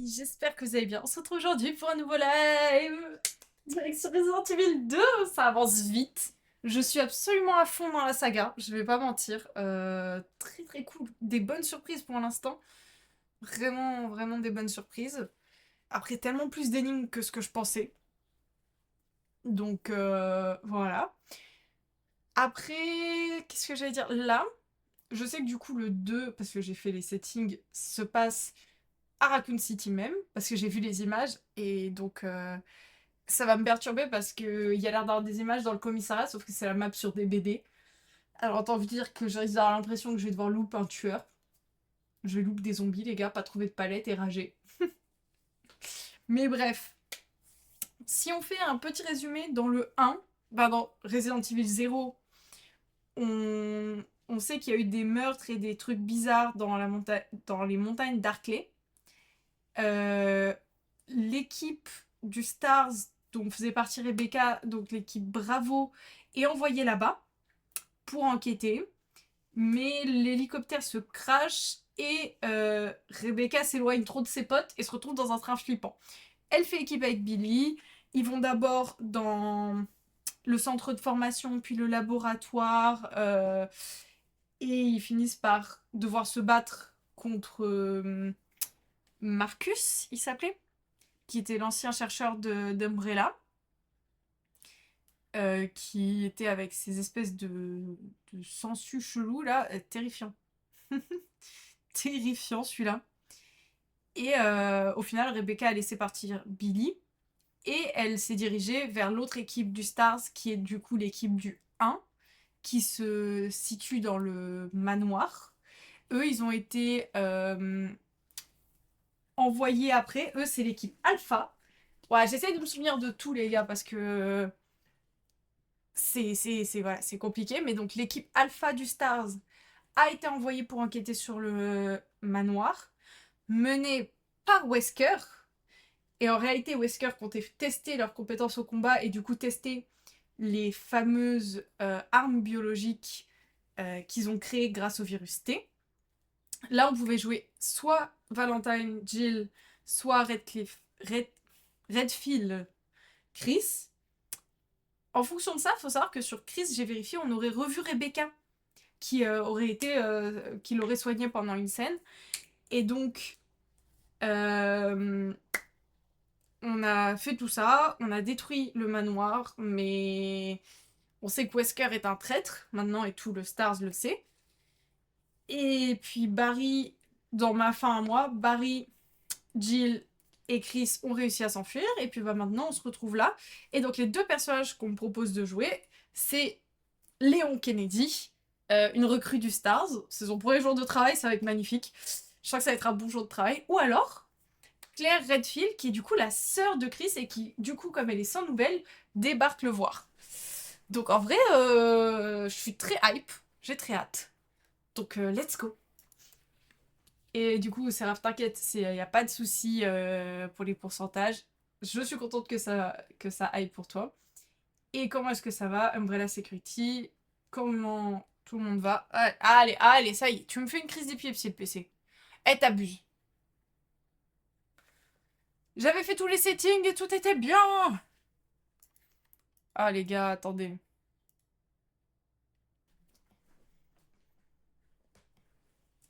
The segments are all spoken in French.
J'espère que vous allez bien. On se retrouve aujourd'hui pour un nouveau live. Direction Resident Evil 2, ça avance vite. Je suis absolument à fond dans la saga, je vais pas mentir. Très très cool. Des bonnes surprises pour l'instant. Vraiment, vraiment des bonnes surprises. Après, tellement plus d'énigmes que ce que je pensais. Donc voilà. Après, qu'est-ce que j'allais dire? Là, je sais que du coup le 2, parce que j'ai fait les settings, se passe à Raccoon City même, parce que j'ai vu les images, et donc ça va me perturber parce qu'il y a l'air d'avoir des images dans le commissariat, sauf que c'est la map sur des BD. Alors autant vous dire que je risque d'avoir l'impression que je vais devoir louper un tueur. Je vais louper des zombies, les gars, pas trouver de palette et rager. Mais bref, si on fait un petit résumé dans le 1, bah dans Resident Evil 0, on sait qu'il y a eu des meurtres et des trucs bizarres dans les montagnes d'Arklay. Euh, L'équipe du Stars, dont faisait partie Rebecca, donc l'équipe Bravo, est envoyée là-bas pour enquêter. Mais l'hélicoptère se crache et Rebecca s'éloigne trop de ses potes et se retrouve dans un train flippant. Elle fait équipe avec Billy. Ils vont d'abord dans le centre de formation, puis le laboratoire. Et ils finissent par devoir se battre contre Marcus, il s'appelait, qui était l'ancien chercheur d'Umbrella, qui était avec ces espèces de sangsues chelous là, terrifiant. Terrifiant celui-là. Et au final, Rebecca a laissé partir Billy et elle s'est dirigée vers l'autre équipe du Stars, qui est du coup l'équipe du 1, qui se situe dans le manoir. Eux, ils ont été envoyés après. Eux, c'est l'équipe Alpha. Ouais, j'essaie de me souvenir de tout, les gars, parce que voilà, c'est compliqué. Mais donc, l'équipe Alpha du Stars a été envoyée pour enquêter sur le manoir, menée par Wesker. Et en réalité, Wesker comptait tester leurs compétences au combat et du coup tester les fameuses armes biologiques qu'ils ont créées grâce au virus T. Là, on pouvait jouer soit Valentine, Jill, soit Redfield, Chris. En fonction de ça, il faut savoir que sur Chris, j'ai vérifié, on aurait revu Rebecca, qui l'aurait soignée pendant une scène. Et donc, euh, on a fait tout ça, on a détruit le manoir, mais on sait que Wesker est un traître maintenant et tout le Stars le sait. Et puis Barry, dans ma fin à moi, Barry, Jill et Chris ont réussi à s'enfuir. Et puis bah, maintenant on se retrouve là. Et donc les deux personnages qu'on me propose de jouer, c'est Léon Kennedy, une recrue du Stars. C'est son premier jour de travail, ça va être magnifique. Je crois que ça va être un bon jour de travail. Ou alors Claire Redfield, qui est du coup la sœur de Chris et qui, du coup, comme elle est sans nouvelles, débarque le voir. Donc en vrai, je suis très hype, j'ai très hâte. Donc let's go. Et du coup, Seraph, t'inquiète, il n'y a pas de souci pour les pourcentages. Je suis contente que ça aille pour toi. Et comment est-ce que ça va, Umbrella Security? Comment tout le monde va? Allez, allez, ça y est, tu me fais une crise d'épilepsie, le PC. Eh, t'abuses. J'avais fait tous les settings et tout était bien. Ah les gars, attendez.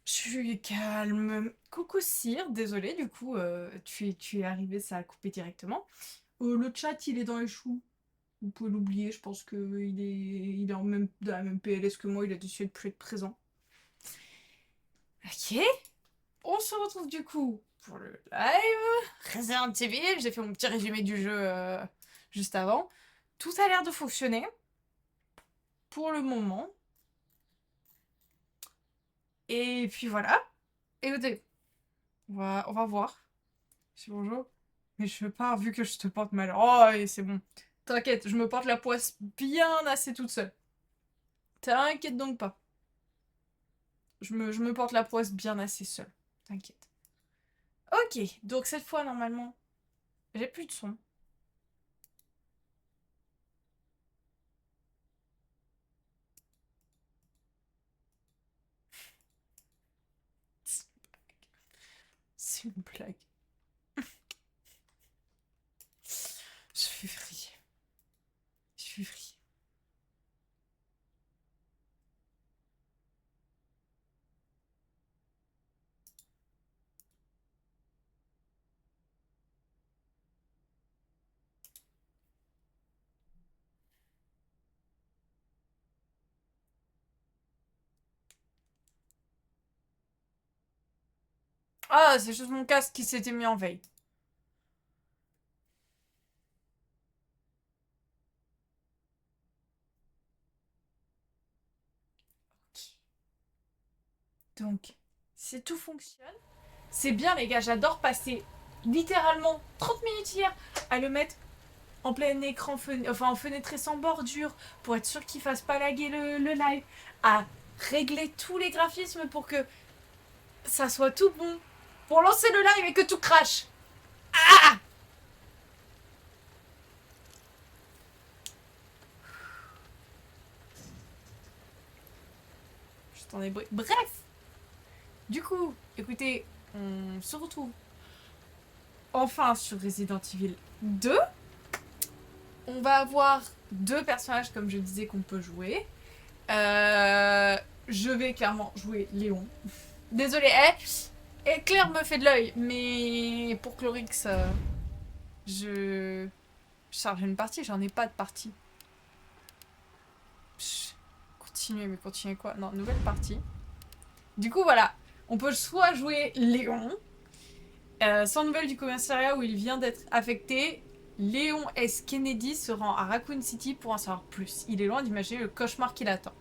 Je suis calme. Coucou Cyr, désolé du coup, tu es arrivé, ça a coupé directement. Le chat, il est dans les choux. Vous pouvez l'oublier, je pense qu'il est dans la même PLS que moi, il a décidé de plus être présent. Ok, on se retrouve du coup pour le live. Resident Evil, j'ai fait mon petit résumé du jeu juste avant. Tout a l'air de fonctionner pour le moment. Et puis voilà. Écoutez, on va voir. C'est bonjour. Mais je pars vu que je te porte mal. Oh, et c'est bon. T'inquiète, je me porte la poisse bien assez toute seule. T'inquiète donc pas. Je me porte la poisse bien assez seule. T'inquiète. Ok, donc cette fois, normalement, j'ai plus de son. C'est une blague. Ah, c'est juste mon casque qui s'était mis en veille. Donc, si tout fonctionne, c'est bien les gars, j'adore passer littéralement 30 minutes hier à le mettre en plein écran, enfin en fenêtré sans bordure, pour être sûr qu'il fasse pas laguer le live, à régler tous les graphismes pour que ça soit tout bon, pour lancer le live et que tout crache. Ah, je t'en ai bref. Du coup, écoutez, on se retrouve enfin sur Resident Evil 2. On va avoir 2 personnages, comme je disais, qu'on peut jouer. Je vais clairement jouer Léon. Désolée, et Claire me fait de l'œil, mais pour Chlorix, je charge une partie, j'en ai pas de partie. Continuez, mais continuez quoi? Non, nouvelle partie. Du coup, voilà. On peut soit jouer Léon, sans nouvelles du commissariat où il vient d'être affecté. Léon S. Kennedy se rend à Raccoon City pour en savoir plus. Il est loin d'imaginer le cauchemar qui l'attend.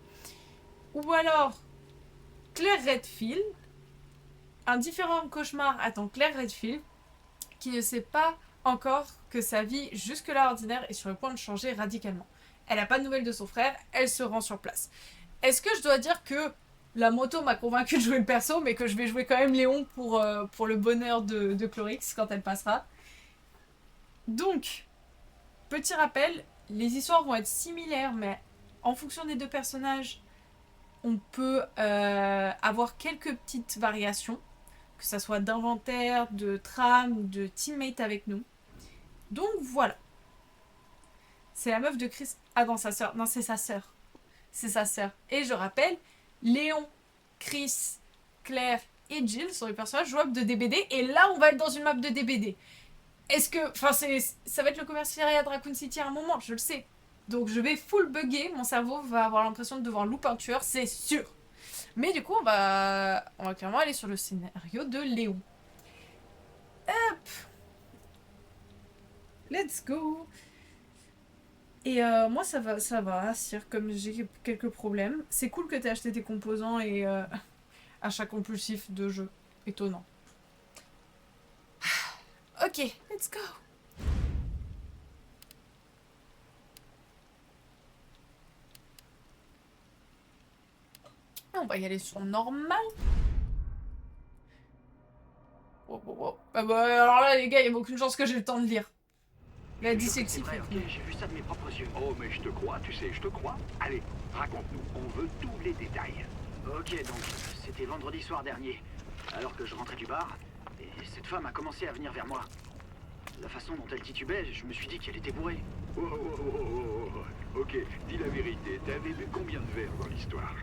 Ou alors, Claire Redfield. Un différent cauchemar attend Claire Redfield, qui ne sait pas encore que sa vie jusque-là ordinaire est sur le point de changer radicalement. Elle n'a pas de nouvelles de son frère, elle se rend sur place. Est-ce que je dois dire que la moto m'a convaincu de jouer le perso, mais que je vais jouer quand même Léon pour le bonheur de Chlorix quand elle passera? Donc, petit rappel, les histoires vont être similaires, mais en fonction des 2 personnages, on peut avoir quelques petites variations, que ça soit d'inventaire, de trame, de teammate avec nous. Donc voilà. C'est la meuf de Chris. Ah non, sa sœur. Non, c'est sa sœur. C'est sa sœur. Et je rappelle, Léon, Chris, Claire et Jill sont les personnages jouables de DBD. Et là, on va être dans une map de DBD. Est-ce que... Enfin, ça va être le commissariat de Raccoon City à un moment, je le sais. Donc je vais full bugger. Mon cerveau va avoir l'impression de devoir louper un tueur, c'est sûr. Mais du coup, on va clairement aller sur le scénario de Léon. Hop. Let's go. Et moi, ça va, Sire, comme j'ai quelques problèmes. C'est cool que t'aies acheté tes composants et achat compulsif de jeu. Étonnant. Ok, let's go. On va y aller sur normal. Oh, oh, oh. Ah bah, alors là, les gars, il n'y a aucune chance que j'ai le temps de lire. La dyslexie fait que... J'ai vu ça de mes propres yeux. Oh, mais je te crois, tu sais, je te crois. Allez, raconte-nous, on veut tous les détails. Ok, donc, c'était vendredi soir dernier, alors que je rentrais du bar, et cette femme a commencé à venir vers moi. La façon dont elle titubait, je me suis dit qu'elle était bourrée. Oh, oh, oh, oh, oh. Ok, dis la vérité, t'avais bu combien de verres dans l'histoire?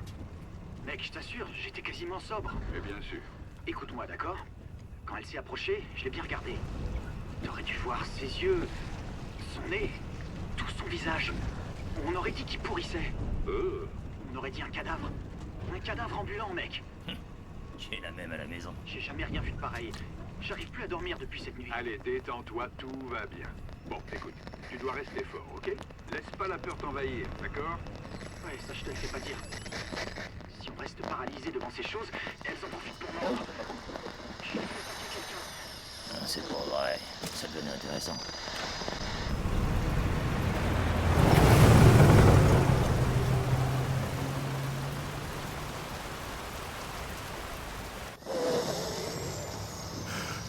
Mec, je t'assure, j'étais quasiment sobre. Mais bien sûr. Écoute-moi, d'accord? Quand elle s'est approchée, je l'ai bien regardée. T'aurais dû voir ses yeux, son nez, tout son visage. On aurait dit qu'il pourrissait. On aurait dit un cadavre. Un cadavre ambulant, mec. J'ai la même à la maison. J'ai jamais rien vu de pareil. J'arrive plus à dormir depuis cette nuit. Allez, détends-toi, tout va bien. Bon, écoute, tu dois rester fort, ok? Laisse pas la peur t'envahir, d'accord? Ouais, ça je te le fais pas dire. Si on reste paralysé devant ces choses, elles en profitent pour mordre. J'ai fait attaquer quelqu'un. Ah, c'est pas vrai. Ça devenait intéressant.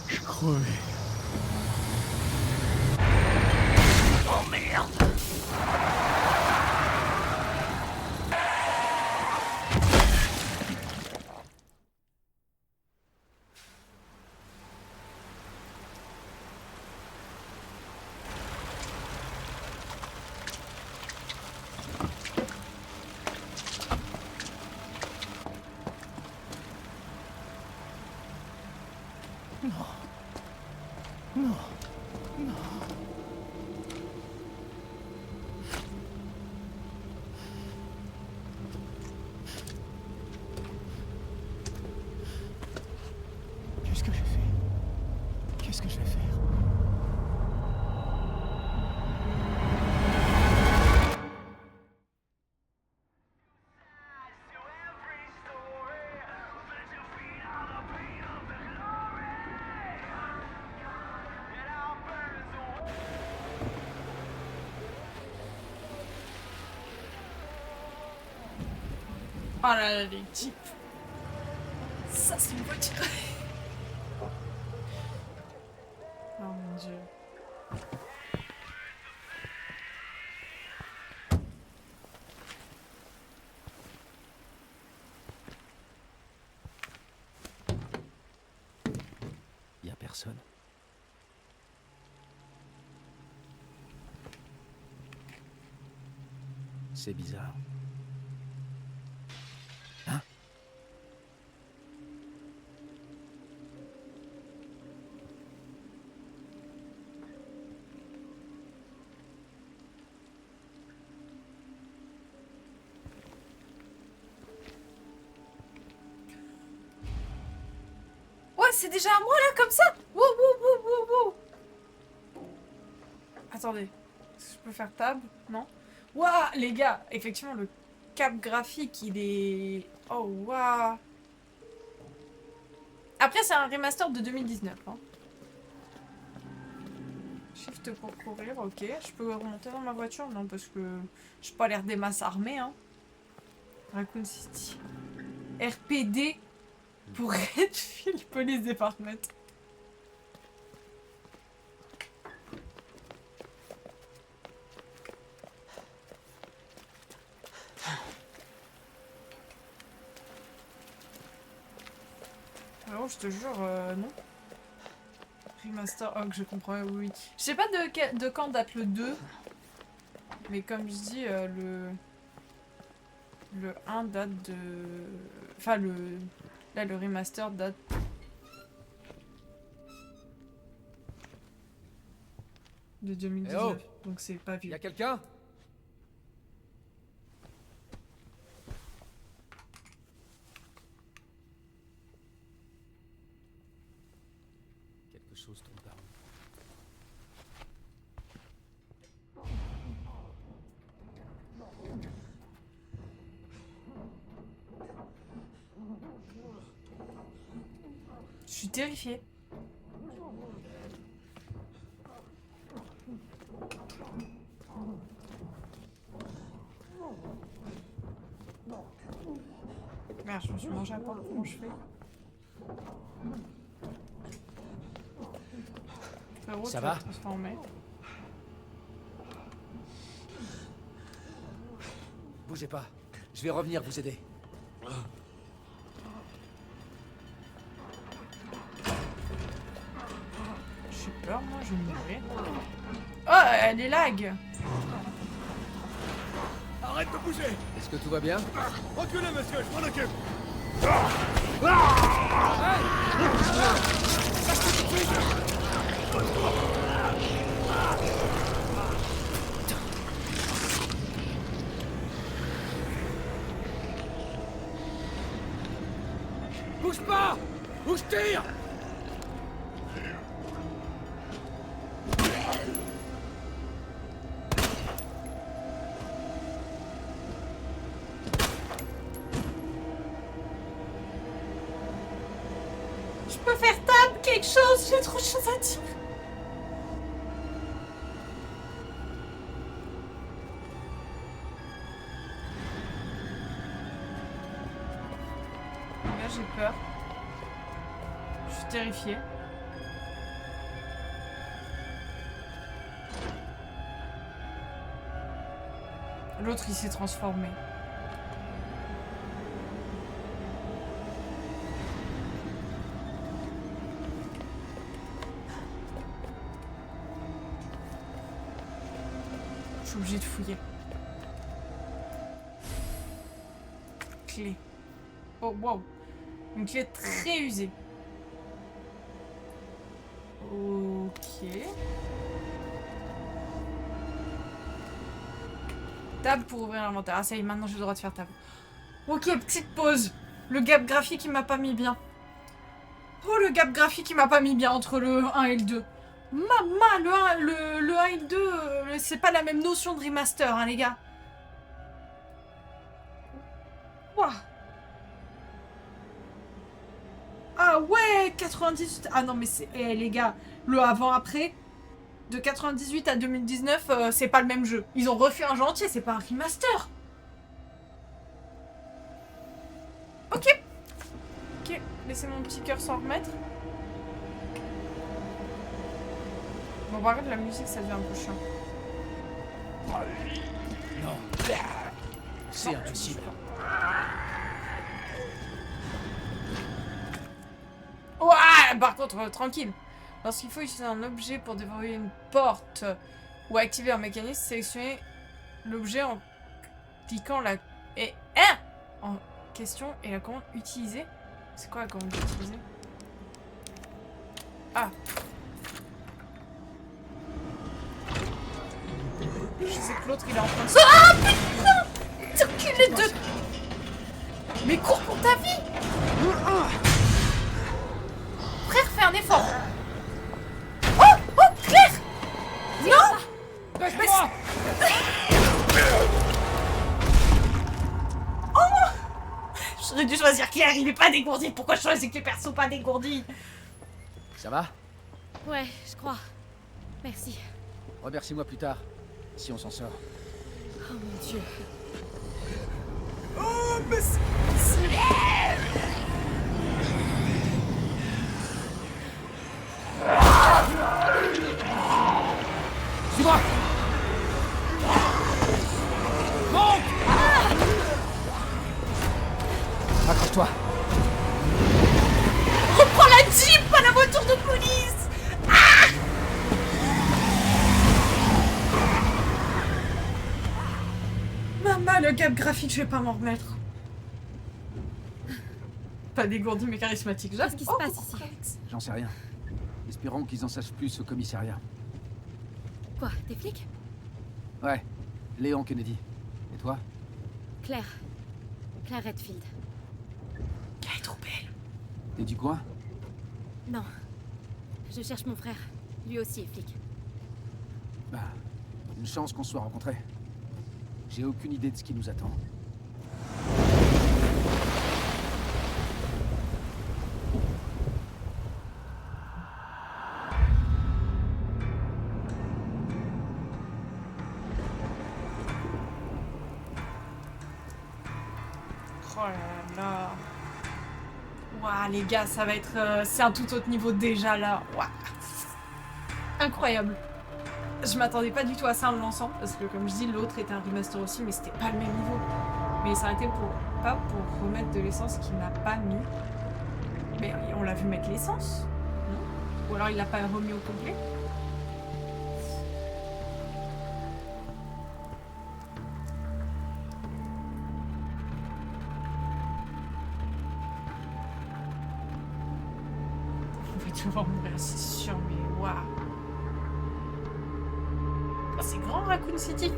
Je crevais. Oh merde! Qu'est-ce que j'ai fait? là là, les jeeps. Ça, c'est une voiture. Oh mon dieu. Y a personne. C'est bizarre. Hein? Ouais, c'est déjà à moi là, comme ça. Wow, wow, wow, wow, wow. Attendez. Est-ce que je peux faire tab? Non? Waouh, les gars, effectivement, le cap graphique, il est... Oh, waouh. Après, c'est un remaster de 2019. Hein. Shift pour courir, ok. Je peux remonter dans ma voiture? Non, parce que j'ai pas l'air des masses armées. Hein. Raccoon City. RPD pour Redfield Police Department. Alors, je te jure, non. Remaster, oh, que je comprends, oui. Je sais pas de quand date le 2. Mais comme je dis, le 1 date de... Enfin, là, le remaster date... de 2019. Eh oh, donc c'est pas vieux. y a quelqu'un? Quelque chose tombe par où? Je suis terrifiée. Merde, je me suis mangé à part, comment je fais? Frérot, Ça tu va? vas te transformer. Bougez pas. Je vais revenir vous aider. J'ai peur, moi, je vais mourir. Oh, elle est lag! Arrête de bouger! Est-ce que tout va bien? Reculez, monsieur, je m'en occupe! Bouge pas! Ou je tire! Je peux faire tab, quelque chose, j'ai trop de choses à dire. Là, j'ai peur. Je suis terrifiée. L'autre, il s'est transformé. Je suis obligée de fouiller. Clé. Oh, wow. Une clé très usée. Ok. Tab pour ouvrir l'inventaire. Ah, ça y est, maintenant j'ai le droit de faire tab. Ok, petite pause. Le gap graphique, il m'a pas mis bien. Oh, le gap graphique, il m'a pas mis bien entre le 1 et le 2. Mama, le 1 et le 2, c'est pas la même notion de remaster, hein, les gars. Ouah. Ah ouais, 98. Ah non, mais c'est... Eh, les gars, le avant-après, de 98 à 2019, c'est pas le même jeu. Ils ont refait un jeu entier, c'est pas un remaster. baisser mon petit cœur sans remettre. Bon, par contre, la musique, ça devient un peu chiant. Non. C'est impossible. Ouais, par contre, tranquille. Lorsqu'il faut utiliser un objet pour déverrouiller une porte ou activer un mécanisme, sélectionnez l'objet en cliquant la en question et la commande utiliser. C'est quoi la commande utiliser? Ah. Je sais que l'autre il est en train de se... Ah putain! T'encules les deux! Mais cours pour ta vie! Frère, fais un effort! Oh! Oh! Claire! Non! Lâche-moi! J'aurais dû choisir Claire, il est pas dégourdi. Pourquoi je choisis que les persos pas dégourdis? Ça va? Ouais, je crois. Merci. Remercie-moi plus tard, si on s'en sort. Oh mon Dieu. Oh, mais c'est... Suis-moi! Monte! Accroche-toi! Reprends la Jeep, pas la voiture de police! Ah! Maman, le gap graphique, je vais pas m'en remettre. Pas dégourdi mais charismatique. Qu'est-ce qui se passe ici? J'en sais rien. Espérons qu'ils en sachent plus au commissariat. Quoi, des flics? Ouais, Léon Kennedy. Et toi? Claire. Claire Redfield. Elle est trop belle. T'es du coin? Non. Je cherche mon frère. Lui aussi est flic. Bah, une chance qu'on soit rencontrés. J'ai aucune idée de ce qui nous attend. Oh là là. Waouh, les gars, ça va être... c'est un tout autre niveau déjà, là. Waouh. Incroyable. Je m'attendais pas du tout à ça en le lançant, parce que comme je dis, l'autre était un remaster aussi, mais c'était pas le même niveau. Mais ça a été pas pour remettre de l'essence qu'il n'a pas mis. Mais on l'a vu mettre l'essence, non? Ou alors il l'a pas remis au complet. On va devoir mourir, c'est sûr, mais waouh. Oh, c'est grand Raccoon City.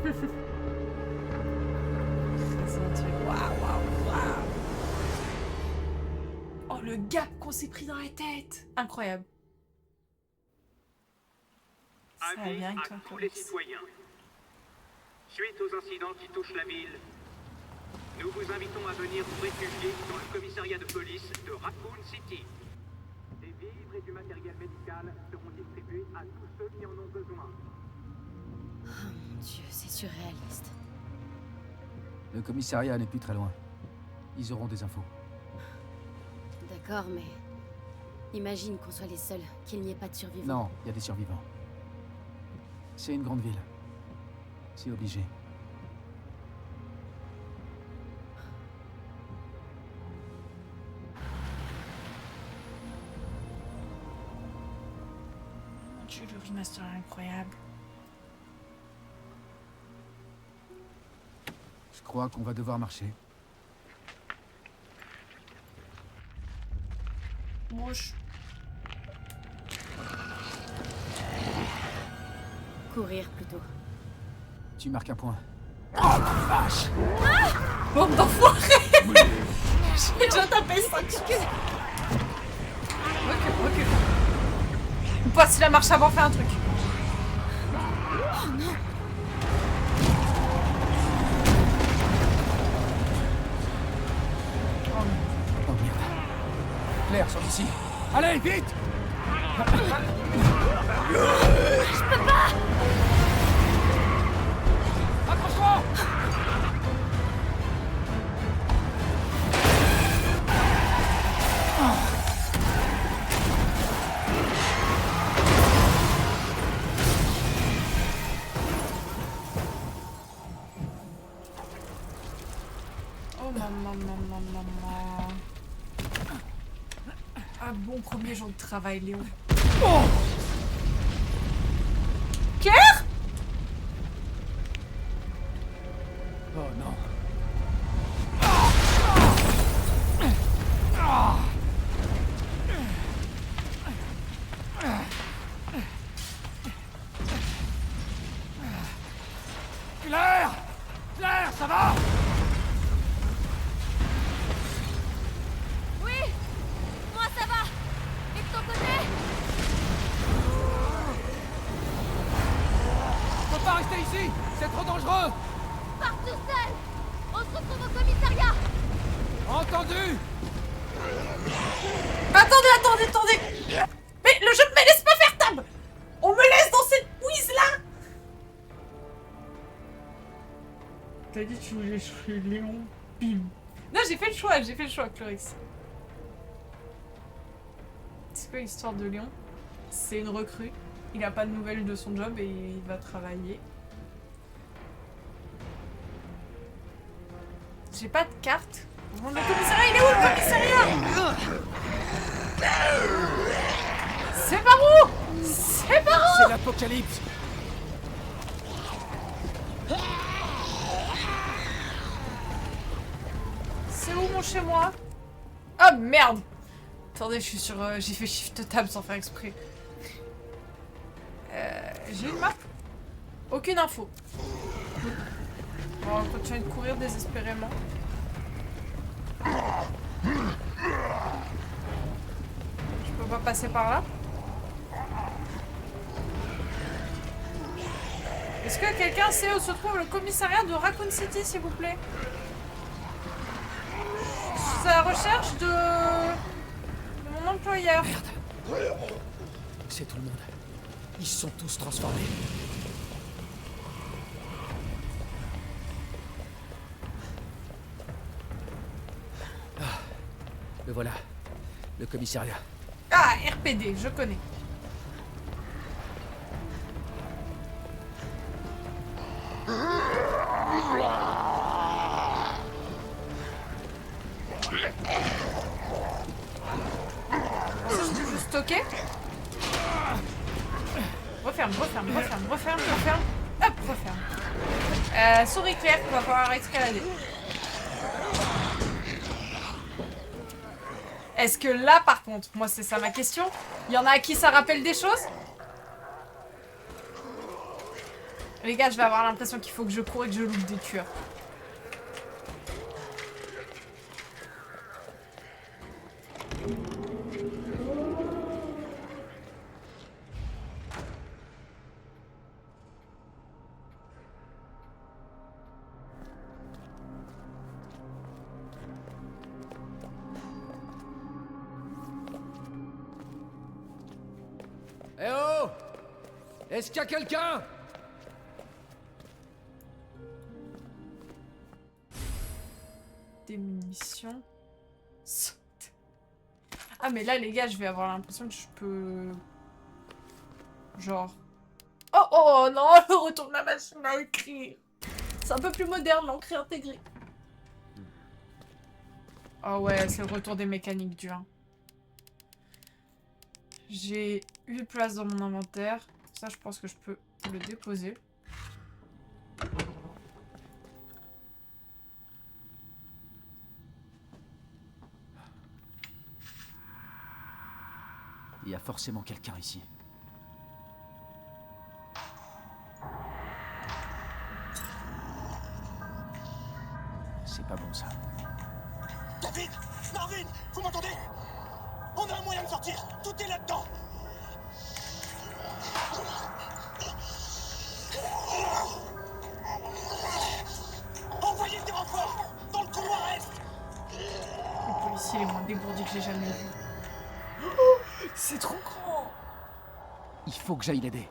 C'est un truc. Waouh, waouh, waouh. Oh, le gap qu'on s'est pris dans la tête. Incroyable. Ça Avis vient avec à toi, tous les Clarisse. citoyens. Suite aux incidents qui touchent la ville, nous vous invitons à venir vous réfugier dans le commissariat de police de Raccoon City. Des vivres et du matériel médical seront distribués à tous ceux qui en ont besoin. Oh mon Dieu, c'est surréaliste. Le commissariat n'est plus très loin. Ils auront des infos. D'accord, mais... Imagine qu'on soit les seuls, qu'il n'y ait pas de survivants. Non, il y a des survivants. C'est une grande ville. C'est obligé. Mon Dieu, le remaster est incroyable. Je crois qu'on va devoir marcher. Bouge. Courir plutôt. Tu marques un point. Bande d'enfoirés. J'ai déjà tapé 5 excuses. Recule. Ou pas si la marche avant fait un truc. Oh merde. Claire, sors d'ici. Allez, vite! Accroche-toi! Ah, bon premier jour de travail, Léon. Oh Claire? Oh non. Claire! Claire, ça va? Oui! Moi ça va! Et de ton côté? Faut pas rester ici! C'est trop dangereux! Pars tout seul! On se retrouve au commissariat! Entendu! Attendez! Mais le jeu me laisse pas faire table! On me laisse dans cette quiz là! T'as dit que tu voulais jouer Léon. Bim. Non, j'ai fait le choix, Clorix. C'est quoi l'histoire de Léon? C'est une recrue. Il a pas de nouvelles de son job et il va travailler. J'ai pas de carte. Le commissariat, il est où le commissariat? C'est par où? C'est par où? C'est l'apocalypse! C'est où mon chez moi? Ah merde! Attendez, je suis sur... j'ai fait shift tab sans faire exprès. J'ai une map? Aucune info. Bon, on continue de courir désespérément. Je peux pas passer par là? Est-ce que quelqu'un sait où se trouve le commissariat de Raccoon City, s'il vous plaît? Je suis à la recherche de mon employeur. Merde! C'est tout le monde. Ils se sont tous transformés. Ah, le voilà. Le commissariat. Ah, RPD, je connais. C'est juste ok. Referme. Hop, referme. Souris Claire, on va pouvoir escalader. Est-ce que là, par contre, moi c'est ça ma question, il y en a à qui ça rappelle des choses? Les gars, je vais avoir l'impression qu'il faut que je cours et que je loupe des tueurs. Eh oh! Est-ce qu'il y a quelqu'un? Des munitions. Saute. Ah mais là les gars, je vais avoir l'impression que je peux... Genre... Oh non, le retour de la machine à écrire. C'est un peu plus moderne, l'encre intégrée. Oh ouais, c'est le retour des mécaniques du 1. J'ai 8 places dans mon inventaire. Ça, je pense que je peux le déposer. Il y a forcément quelqu'un ici. C'est pas bon ça. David! Marvin! Vous m'entendez? On a un moyen de sortir! Tout est là-dedans! Envoyez des renforts! Dans le couloir est! Le policier est le moins dégourdi que j'ai jamais vu. Oh, c'est trop grand! Il faut que j'aille l'aider.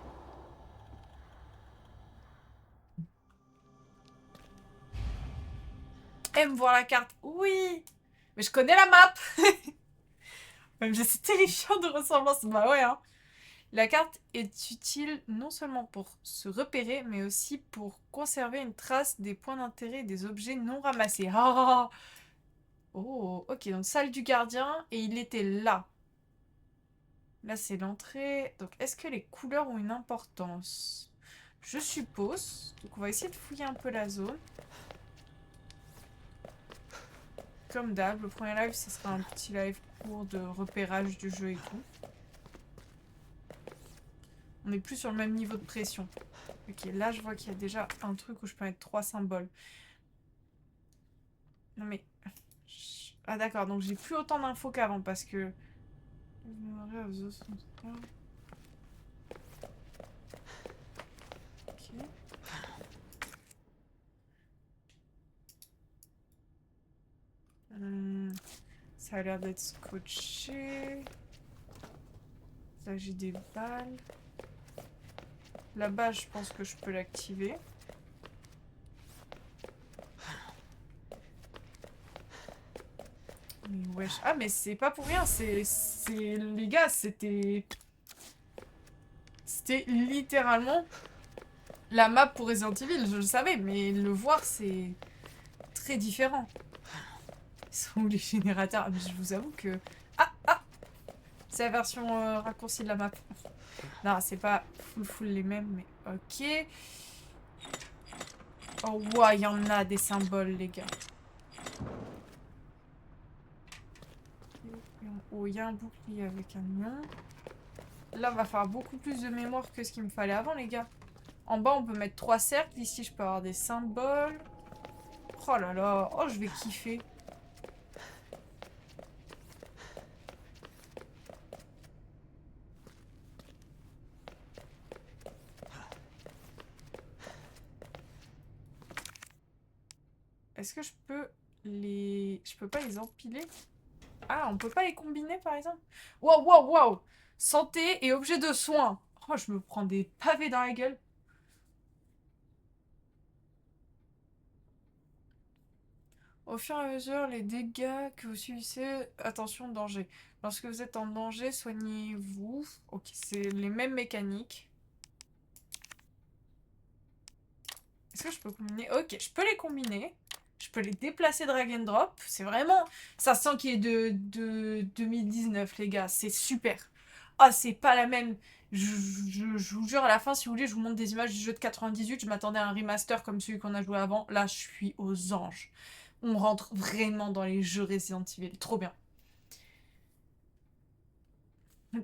Aime voir la carte. Oui! Mais je connais la map! Même c'est terrifiant de ressemblance. Bah ouais, hein. La carte est utile non seulement pour se repérer, mais aussi pour conserver une trace des points d'intérêt et des objets non ramassés. Oh, ok, donc salle du gardien, et il était là. Là, c'est l'entrée. Donc, est-ce que les couleurs ont une importance? Je suppose. Donc, on va essayer de fouiller un peu la zone. Comme d'hab, le premier live, ce sera un petit live court de repérage du jeu et tout. On est plus sur le même niveau de pression. Ok, là, je vois qu'il y a déjà un truc où je peux mettre 3 symboles. Non, mais... Ah, d'accord, donc j'ai plus autant d'infos qu'avant, parce que... Ok. Ça a l'air d'être scotché. Là, j'ai des balles. Là-bas, je pense que je peux l'activer. Mais wesh. Ah, mais c'est pas pour rien. Les gars, c'était littéralement la map pour Resident Evil. Je le savais, mais le voir, c'est très différent. Ils sont où les générateurs? Ah, mais je vous avoue que... Ah! C'est la version raccourcie de la map. Non, c'est pas full les mêmes, mais ok. Oh, wow, il y en a des symboles, les gars. Oh, il y a un bouclier avec un lion. Là, on va faire beaucoup plus de mémoire que ce qu'il me fallait avant, les gars. En bas, on peut mettre 3 cercles. Ici, je peux avoir des symboles. Oh là là. Oh, je vais kiffer. Est-ce que je peux les... Je peux pas les empiler? Ah, on peut pas les combiner, par exemple? Waouh! Santé et objet de soin. Oh, je me prends des pavés dans la gueule. Au fur et à mesure, les dégâts que vous subissez... Attention, danger. Lorsque vous êtes en danger, soignez-vous. Ok, c'est les mêmes mécaniques. Est-ce que je peux combiner? Ok, je peux les combiner. Je peux les déplacer drag and drop. C'est vraiment... Ça sent qu'il est de 2019, les gars. C'est super. Ah, c'est pas la même... Je vous jure, à la fin, si vous voulez, je vous montre des images du jeu de 98. Je m'attendais à un remaster comme celui qu'on a joué avant. Là, je suis aux anges. On rentre vraiment dans les jeux Resident Evil. Trop bien.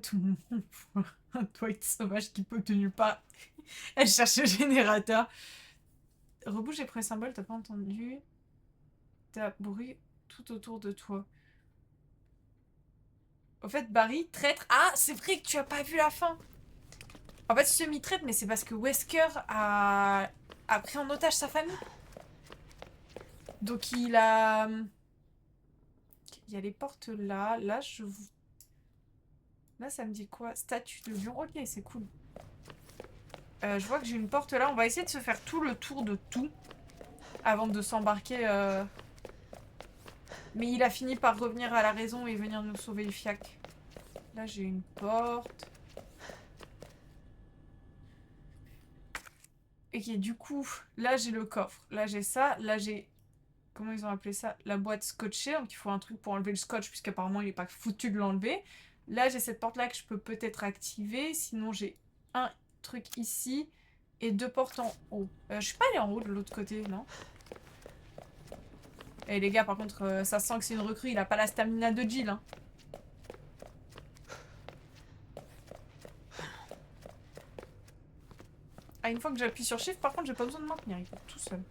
Tout le monde voit un Dwight sauvage qui peut de nulle part. Elle cherche le générateur. Rebouche les premiers symboles, t'as pas entendu? T'as bruit tout autour de toi. Au fait, Barry, traître... Ah, c'est vrai que tu as pas vu la fin. En fait, semi-traître, mais c'est parce que Wesker a pris en otage sa famille. Donc il a... Il y a les portes là. Là, Là, ça me dit quoi? Statue de lion. Ok, c'est cool. Je vois que j'ai une porte là. On va essayer de se faire tout le tour de tout. Avant de s'embarquer... Mais il a fini par revenir à la raison et venir nous sauver le fiac. Là, j'ai une porte. Ok, du coup, là, j'ai le coffre. Là, j'ai ça. Là, j'ai... Comment ils ont appelé ça? La boîte scotchée. Donc, il faut un truc pour enlever le scotch, puisqu'apparemment, il n'est pas foutu de l'enlever. Là, j'ai cette porte-là que je peux peut-être activer. Sinon, j'ai un truc ici et 2 portes en haut. Je suis pas allée en haut de l'autre côté, non? Et les gars, par contre, ça sent que c'est une recrue. Il a pas la stamina de Jill, hein. Ah, une fois que j'appuie sur Shift, par contre, j'ai pas besoin de maintenir. Il fait tout seul.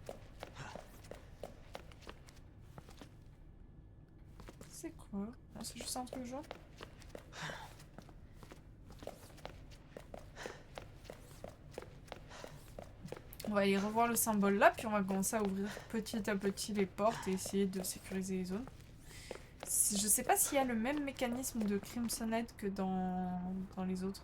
C'est quoi? Non, c'est juste un truc jaune. On va aller revoir le symbole là, puis on va commencer à ouvrir petit à petit les portes et essayer de sécuriser les zones. Je sais pas s'il y a le même mécanisme de Crimson Head que dans les autres.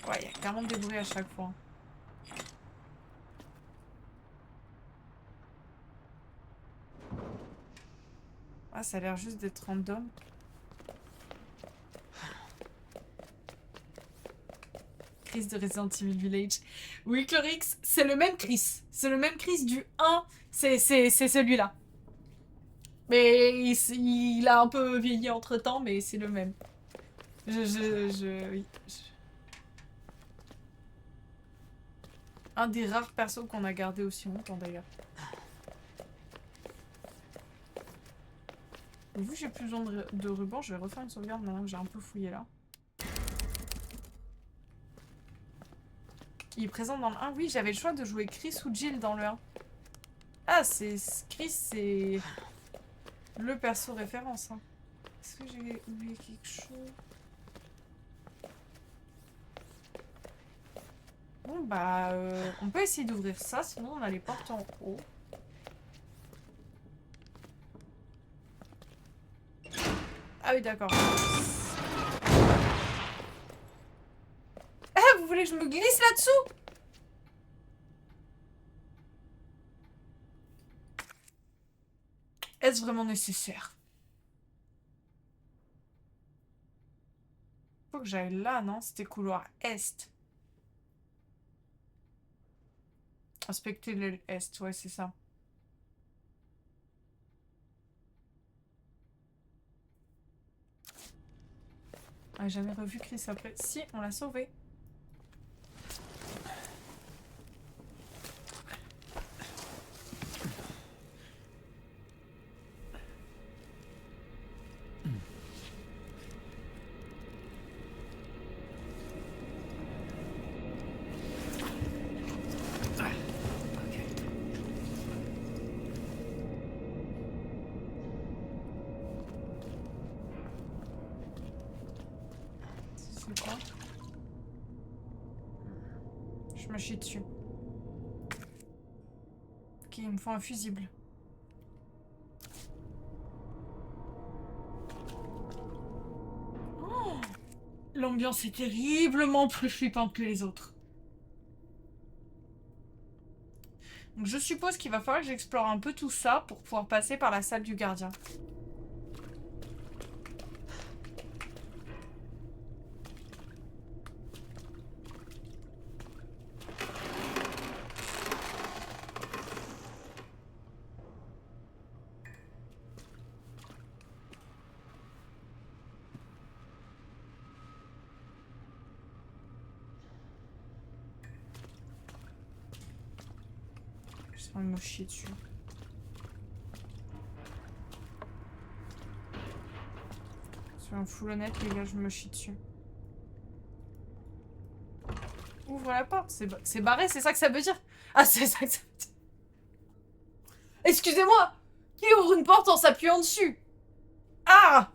Ouais, il y a clairement des bruits à chaque fois. Ah, ça a l'air juste d'être random. Chris de Resident Evil Village. Oui, Chlorix, c'est le même Chris. C'est le même Chris du 1. C'est celui-là. Mais il a un peu vieilli entre-temps, mais c'est le même. Oui. Un des rares persos qu'on a gardé aussi longtemps, d'ailleurs. Vu que j'ai plus besoin de ruban, je vais refaire une sauvegarde maintenant que j'ai un peu fouillé là. Il est présent dans le 1. Oui, j'avais le choix de jouer Chris ou Jill dans le 1. Ah, Chris, c'est le perso référence. Hein. Est-ce que j'ai oublié quelque chose? Bon, bah, on peut essayer d'ouvrir ça, sinon on a les portes en haut. Ah oui, d'accord. Ah, vous voulez que je me glisse là-dessous? Est-ce vraiment nécessaire? Faut que j'aille là, non? C'était couloir Est. Inspecter l'aile Est, ouais, c'est ça. On n'a jamais revu Chris après. Si, on l'a sauvé. C'est quoi? Je me chie dessus. Ok, il me faut un fusible. Oh, l'ambiance est terriblement plus flippante que les autres. Donc je suppose qu'il va falloir que j'explore un peu tout ça pour pouvoir passer par la salle du gardien. J'ai envie de me chier dessus. Soyons full honnête, les gars, je me chie dessus. Ouvre la porte, c'est barré, c'est ça que ça veut dire? Ah, c'est ça que ça veut dire. Excusez-moi! Qui ouvre une porte en s'appuyant dessus? Ah!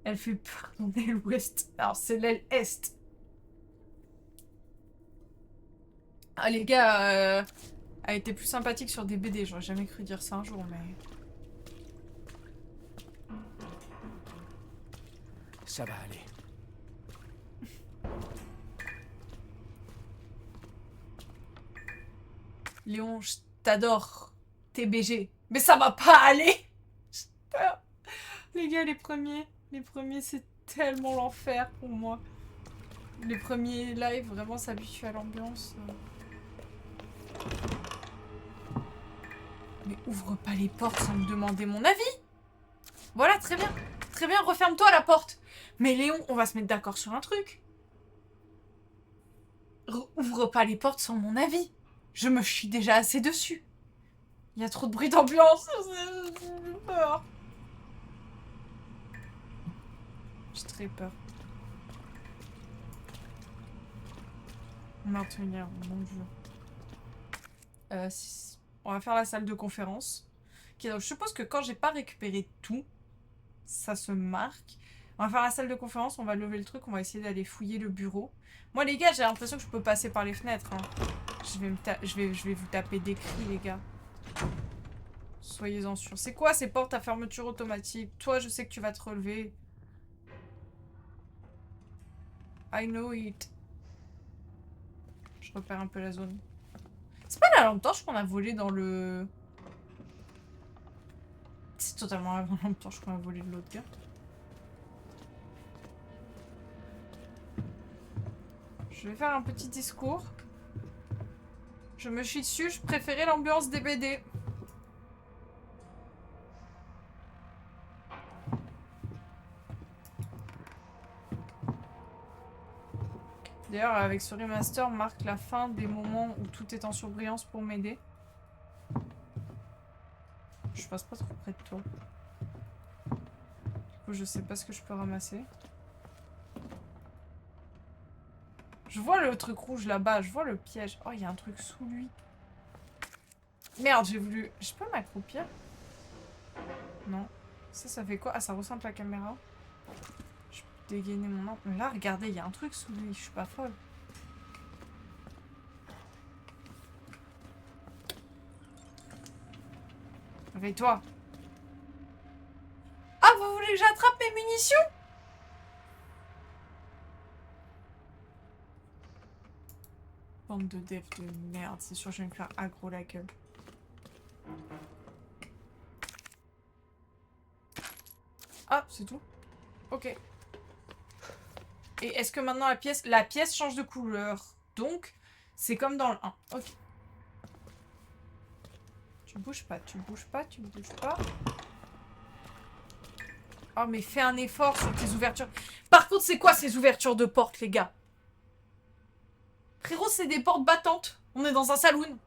Elle fait peur dans l'aile ouest. Alors, c'est l'aile est. Ah, les gars, a été plus sympathique sur des BD. J'aurais jamais cru dire ça un jour, mais... Ça va aller. Léon, je t'adore. TBG. Mais ça va pas aller! J'ai peur. Les gars, les premiers, c'est tellement l'enfer pour moi. Les premiers lives, vraiment s'habituer à l'ambiance. Mais ouvre pas les portes sans me demander mon avis. Voilà, très bien. Très bien, referme-toi la porte. Mais Léon, on va se mettre d'accord sur un truc. Ouvre pas les portes sans mon avis. Je me chie déjà assez dessus. Il y a trop de bruit d'ambiance. J'ai peur. J'ai très peur. Maintenir, mon dieu. On va faire la salle de conférence. Okay, donc je suppose que quand j'ai pas récupéré tout, ça se marque. On va faire la salle de conférence, on va lever le truc, on va essayer d'aller fouiller le bureau. Moi les gars, j'ai l'impression que je peux passer par les fenêtres. Hein. Je vais vous taper des cris les gars. Soyez-en sûrs. C'est quoi ces portes à fermeture automatique? Toi, je sais que tu vas te relever. I know it. Je repère un peu la zone. C'est pas la lampe torche qu'on a volée dans le... C'est totalement la lampe torche qu'on a volée de l'autre gars. Je vais faire un petit discours. Je me chie dessus, je préférais l'ambiance des BD. D'ailleurs, avec ce remaster, marque la fin des moments où tout est en surbrillance pour m'aider. Je passe pas trop près de toi. Du coup, je sais pas ce que je peux ramasser. Je vois le truc rouge là-bas, je vois le piège. Oh, il y a un truc sous lui. Merde, j'ai voulu... Je peux m'accroupir? Non. Ça fait quoi? Ah, ça ressente la caméra. Je peux dégainer mon arme. Là, regardez, il y a un truc sous lui. Je suis pas folle. Réveille-toi. Ah, vous voulez que j'attrape mes munitions? Bande de devs de merde. C'est sûr, je vais me faire aggro la gueule. Ah, c'est tout? Ok. Et est-ce que maintenant la pièce change de couleur? Donc, c'est comme dans le 1. Ok. Tu bouges pas, tu bouges pas, tu bouges pas. Oh, mais fais un effort sur tes ouvertures. Par contre, c'est quoi ces ouvertures de portes, les gars? Frérot, c'est des portes battantes. On est dans un saloon.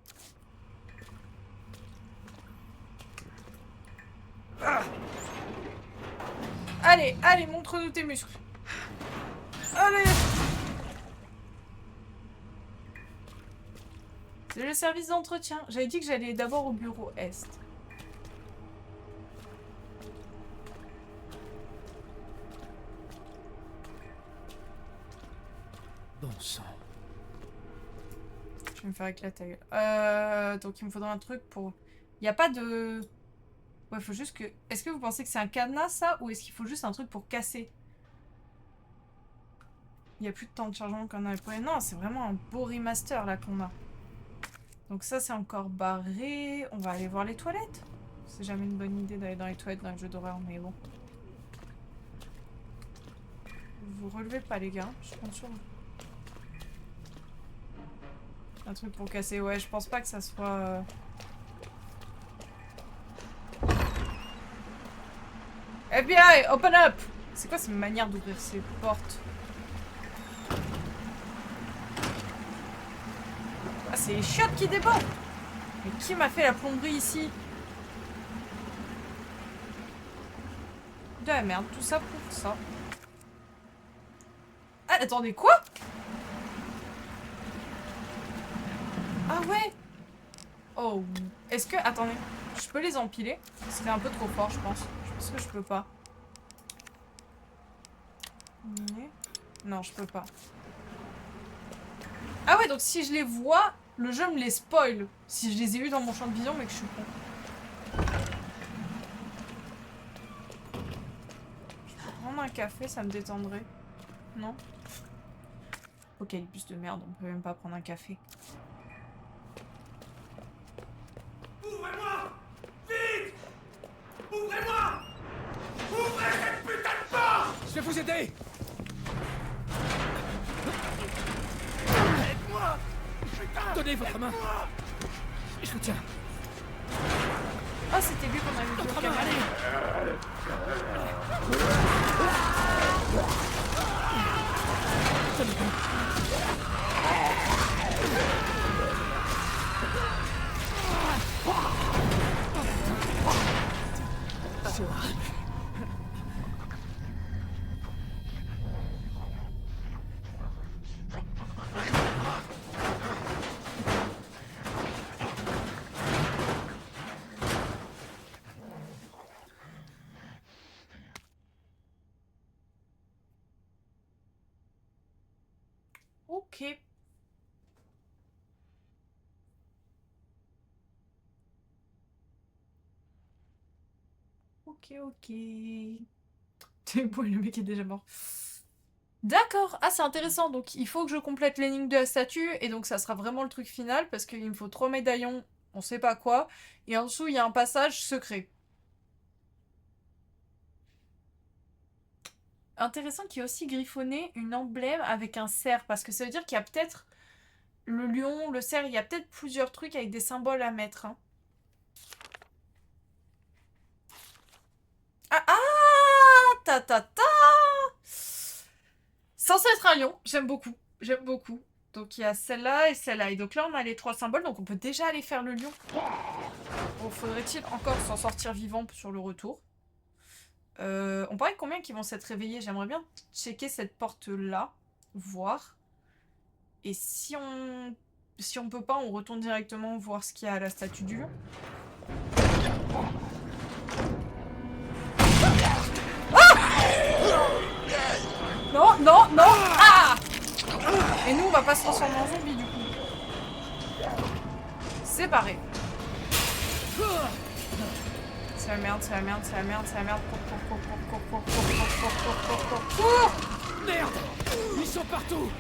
Ah. Allez, allez, montre-nous tes muscles. Allez. C'est le service d'entretien. J'avais dit que j'allais d'abord au bureau Est. Bon sang. Je vais me faire éclater la gueule. Donc il me faudra un truc pour... Il n'y a pas de... Ouais, faut juste que... Est-ce que vous pensez que c'est un cadenas, ça? Ou est-ce qu'il faut juste un truc pour casser? Il n'y a plus de temps de chargement qu'on avait pour... Non, c'est vraiment un beau remaster, là, qu'on a. Donc ça, c'est encore barré. On va aller voir les toilettes. C'est jamais une bonne idée d'aller dans les toilettes dans un jeu d'horreur, mais bon. Vous relevez pas, les gars. Je compte sur vous. Un truc pour casser. Ouais, je pense pas que ça soit... FBI, open up! C'est quoi cette manière d'ouvrir ces portes? Ah, c'est les chiottes qui débordent! Mais qui m'a fait la plomberie ici? De la merde, tout ça pour ça. Ah, attendez, quoi? Ah ouais! Oh, est-ce que... Attendez, je peux les empiler? C'était un peu trop fort, je pense. Je pense que je peux pas. Non, je peux pas. Ah ouais, donc si je les vois, le jeu me les spoil. Si je les ai eus dans mon champ de vision, mais que je suis con. Je peux prendre un café, ça me détendrait. Non? Ok, les bus de merde, on peut même pas prendre un café. Ouvrez-moi! Vite! Ouvrez-moi! Ouvrez cette putain de porte! Je vais vous aider! Aide-moi! Putain! Donnez votre main! Je vous tiens. Oh, c'était lui qu'on avait vu au caméra. Ok. Ok, ok. Bon, le mec est déjà mort. D'accord. Ah, c'est intéressant. Donc, il faut que je complète l'énigme de la statue. Et donc, ça sera vraiment le truc final. Parce qu'il me faut 3 médaillons. On sait pas quoi. Et en dessous, il y a un passage secret. intéressant qu'il y ait aussi griffonné une emblème avec un cerf, parce que ça veut dire qu'il y a peut-être le lion, le cerf, il y a peut-être plusieurs trucs avec des symboles à mettre. Hein. Ah, ah, ta ta ta. Censé être un lion, j'aime beaucoup, j'aime beaucoup. Donc il y a celle-là et celle-là. Et donc là on a les 3 symboles, donc on peut déjà aller faire le lion. Bon, faudrait-il encore s'en sortir vivant sur le retour. On paraît combien qui vont s'être réveillés. J'aimerais bien checker cette porte-là, voir. Et si on peut pas, on retourne directement voir ce qu'il y a à la statue du lion. Non, non, non. Ah. Et nous, on va pas se transformer en zombie, du coup. C'est barré. C'est la merde, c'est la merde, c'est la merde, c'est la merde. Cours. Merde! Ils sont partout!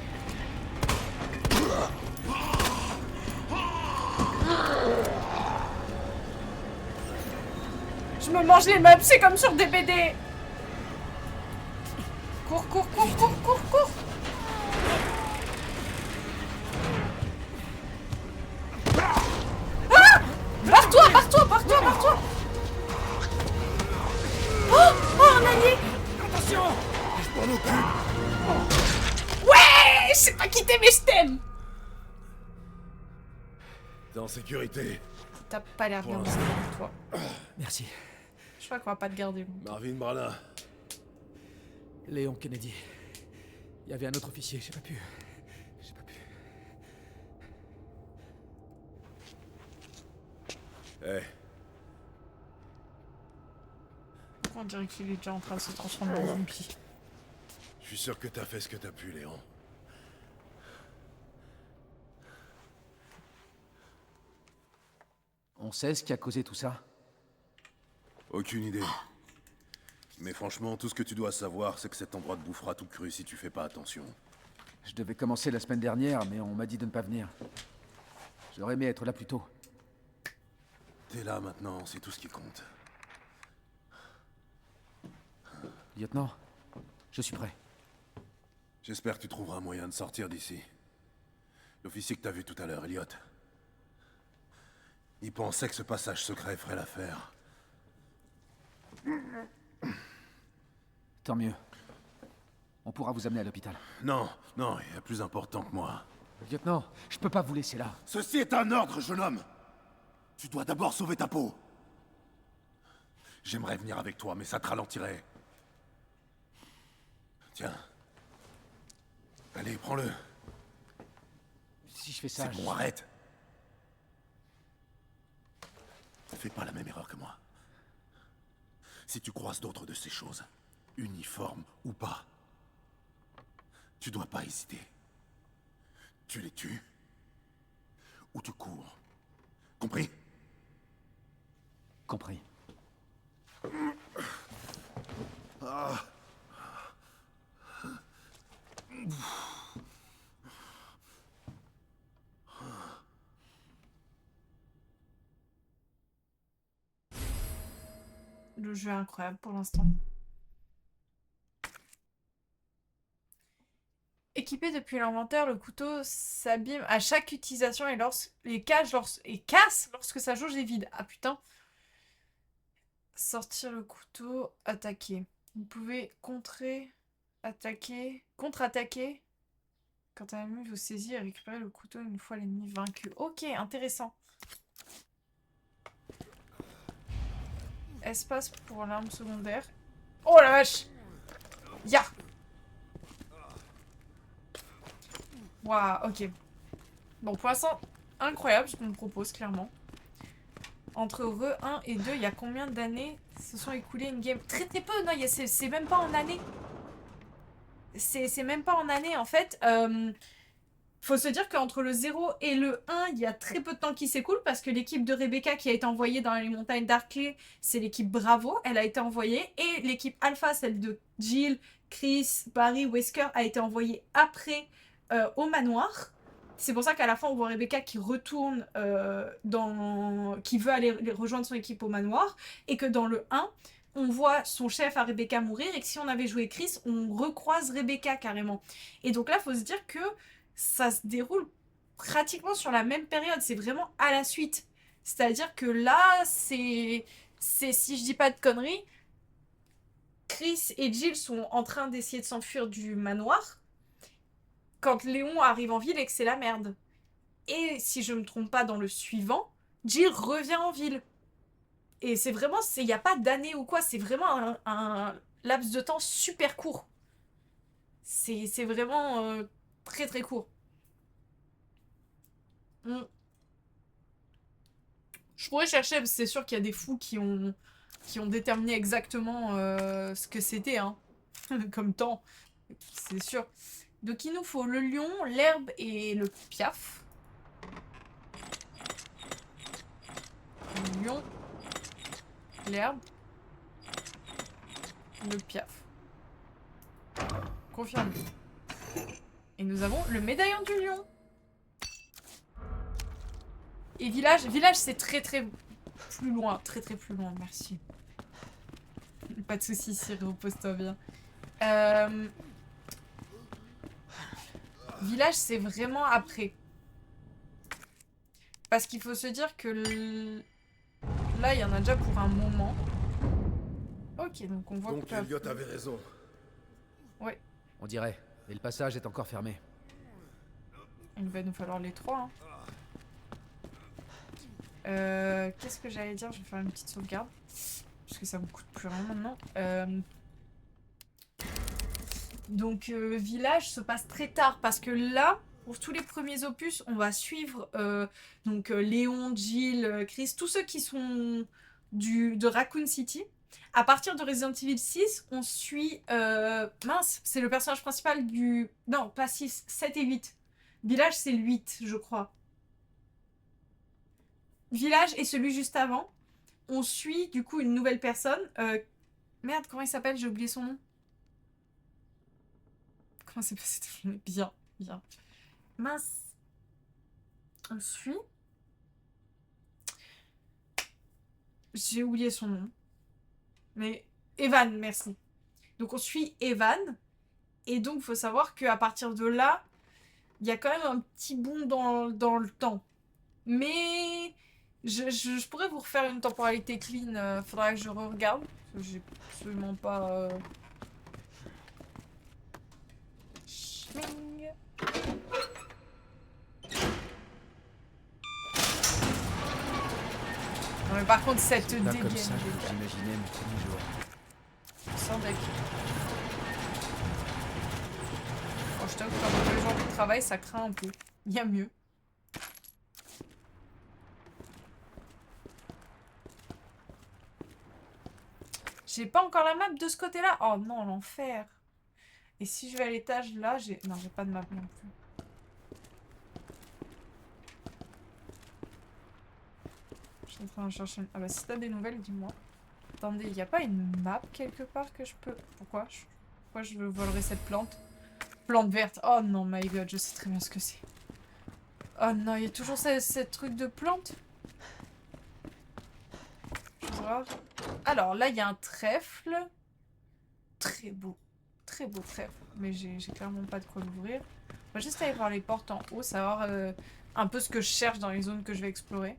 Je me mange les meubles, c'est comme sur des BD. Cours, cours, cours, cours, cours, cours. Ah! Barre-toi, barre-toi, barre-toi, barre-toi. Oh, un allié. Attention! Je m'en occupe! Ouais, je sais pas quitter mais je t'aime. T'es en sécurité. T'as pas l'air bien toi. Merci. Je crois qu'on va pas te garder longtemps. Marvin Branagh. Léon Kennedy. Il y avait un autre officier, j'ai pas pu. Eh, On dirait qu'il est déjà en train de se transformer en zombie. je suis sûr que t'as fait ce que t'as pu, Léon. On sait ce qui a causé tout ça? Aucune idée. Mais franchement, tout ce que tu dois savoir, c'est que cet endroit te bouffera tout cru si tu fais pas attention. Je devais commencer la semaine dernière, mais on m'a dit de ne pas venir. J'aurais aimé être là plus tôt. T'es là maintenant, c'est tout ce qui compte. Lieutenant, je suis prêt. J'espère que tu trouveras un moyen de sortir d'ici. L'officier que t'as vu tout à l'heure, Elliot. Il pensait que ce passage secret ferait l'affaire. Tant mieux. On pourra vous amener à l'hôpital. Non, non, il y a plus important que moi. Lieutenant, je peux pas vous laisser là. Ceci est un ordre, jeune homme. Tu dois d'abord sauver ta peau. J'aimerais venir avec toi, mais ça te ralentirait. Tiens. Allez, prends-le. Si je fais ça, C'est bon, arrête. Fais pas la même erreur que moi. Si tu croises d'autres de ces choses, uniformes ou pas, tu dois pas hésiter. Tu les tues ou tu cours. Compris? Compris. Le jeu est incroyable pour l'instant. Équipé depuis l'inventaire, le couteau s'abîme à chaque utilisation et casse lorsque sa jauge est vide. Ah putain. Sortir le couteau, attaquer. Vous pouvez contre-attaquer quand un ennemi vous saisit et récupérer le couteau une fois l'ennemi vaincu. Ok, intéressant. Espace pour l'arme secondaire. Oh la vache! Ya! Waouh, ok. Bon, pour l'instant, incroyable ce qu'on me propose, clairement. Entre Re 1 et 2, il y a combien d'années se sont écoulées une game? Très très peu, non, c'est même pas en années. C'est même pas en années, en fait. Faut se dire qu'entre le 0 et le 1, il y a très peu de temps qui s'écoule parce que l'équipe de Rebecca qui a été envoyée dans les montagnes d'Arklay, c'est l'équipe Bravo, elle a été envoyée. Et l'équipe Alpha, celle de Jill, Chris, Barry, Wesker, a été envoyée après au manoir. C'est pour ça qu'à la fin, on voit Rebecca qui retourne qui veut aller rejoindre son équipe au manoir. Et que dans le 1, on voit son chef à Rebecca mourir et que si on avait joué Chris, on recroise Rebecca carrément. Et donc là, faut se dire que ça se déroule pratiquement sur la même période. C'est vraiment à la suite. C'est-à-dire que là, c'est si je dis pas de conneries, Chris et Jill sont en train d'essayer de s'enfuir du manoir quand Léon arrive en ville et que c'est la merde. Et si je me trompe pas dans le suivant, Jill revient en ville. Et c'est vraiment, il n'y a pas d'année ou quoi, c'est vraiment un laps de temps super court. C'est vraiment très très court. Je pourrais chercher, parce que c'est sûr qu'il y a des fous qui ont déterminé exactement ce que c'était, hein, comme temps, c'est sûr. Donc il nous faut le lion, l'herbe et le piaf. Le lion, l'herbe, le piaf. Confirmé. Et nous avons le médaillon du lion. Et village, c'est très très plus loin, très très plus loin, merci. Pas de soucis, Siri, repose-toi bien. Village, c'est vraiment après. Parce qu'il faut se dire que là, il y en a déjà pour un moment. Ok, donc on voit donc que... Elliot avait raison. Ouais. On dirait. Et le passage est encore fermé. Il va nous falloir les trois. Hein. Qu'est-ce que j'allais dire? Je vais faire une petite sauvegarde. Parce que ça me coûte plus rien maintenant. Donc, village se passe très tard. Parce que là, pour tous les premiers opus, on va suivre Léon, Jill, Chris, tous ceux qui sont de Raccoon City. À partir de Resident Evil 6, on suit... mince, c'est le personnage principal du... Non, pas 6, 7 et 8. Village, c'est le 8, je crois. Village est celui juste avant. On suit, du coup, une nouvelle personne. Merde, comment il s'appelle? J'ai oublié son nom. Comment c'est passé? Bien. Mince. On suit... J'ai oublié son nom. Mais Evan, merci. Donc on suit Evan. Et donc il faut savoir qu'à partir de là, il y a quand même un petit bond dans le temps. Mais je pourrais vous refaire une temporalité clean. Faudra que je re-regarde. Parce que j'ai absolument pas... Schming. Non mais par contre cette dégaine... Là comme ça, j'imaginais mon premier jour. Sans deck. Quand je t'avoue que dans le genre de travail, ça craint un peu. Il y a mieux. J'ai pas encore la map de ce côté-là. Oh non, l'enfer. Et si je vais à l'étage là, j'ai... Non, j'ai pas de map non plus. Je suis en train de chercher... Ah bah si t'as des nouvelles, dis-moi. Attendez, il n'y a pas une map quelque part que je peux... Pourquoi je volerais cette plante? Plante verte. Oh non, my god, je sais très bien ce que c'est. Oh non, il y a toujours cette truc de plante. Je vais voir. Alors, là, il y a un trèfle. Très beau trèfle. Mais j'ai clairement pas de quoi l'ouvrir. On va juste aller voir les portes en haut, savoir un peu ce que je cherche dans les zones que je vais explorer.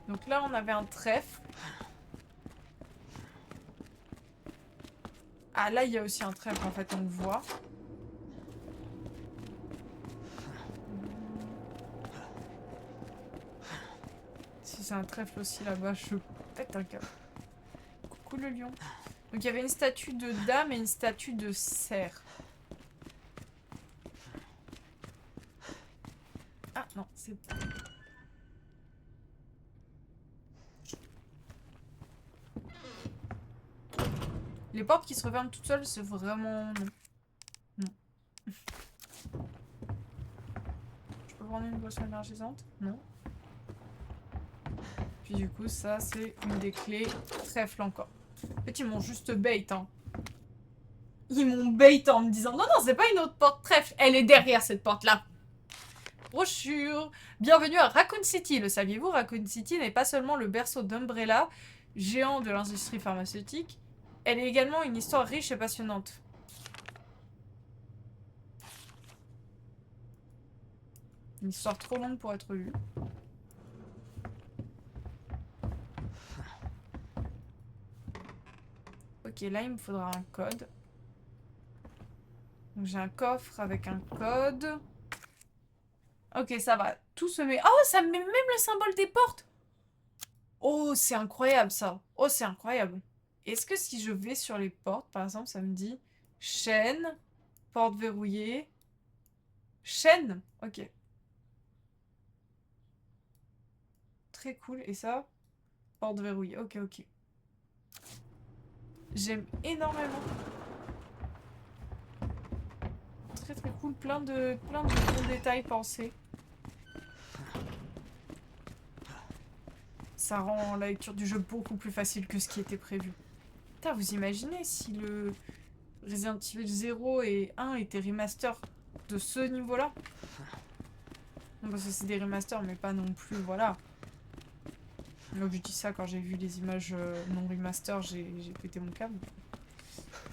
Donc là, on avait un trèfle. Ah, là, il y a aussi un trèfle, en fait, on le voit. Si c'est un trèfle aussi là-bas, je pète un câble. Coucou le lion. Donc il y avait une statue de dame et une statue de cerf. Ah non, c'est... Les portes qui se referment toutes seules, c'est vraiment... Non. Je peux prendre une boisson énergisante? Non. Puis du coup, ça, c'est une des clés. Trèfle encore. En fait, ils m'ont juste bait, hein. Ils m'ont bait en me disant « Non, non, c'est pas une autre porte trèfle. Elle est derrière cette porte-là. » Brochure. Bienvenue à Raccoon City. Le saviez-vous, Raccoon City n'est pas seulement le berceau d'Umbrella. géants de l'industrie pharmaceutique, elle est également une histoire riche et passionnante. Une histoire trop longue pour être lue. Ok, là il me faudra un code. Donc j'ai un coffre avec un code. Ok, ça va. Tout se met... Oh, ça me met même le symbole des portes. Oh, c'est incroyable ça. Oh, c'est incroyable. Est-ce que si je vais sur les portes, par exemple, ça me dit chaîne, porte verrouillée, chaîne. Ok. Très cool. Et ça, porte verrouillée. Ok, ok. J'aime énormément. Très très cool. Plein de bons détails pensés. Ça rend la lecture du jeu beaucoup plus facile que ce qui était prévu. Putain, vous imaginez si le Resident Evil 0 et 1 étaient remaster de ce niveau-là? Non, parce que c'est des remasters, mais pas non plus, voilà. Donc je dis ça, quand j'ai vu les images non remaster, j'ai pété mon câble.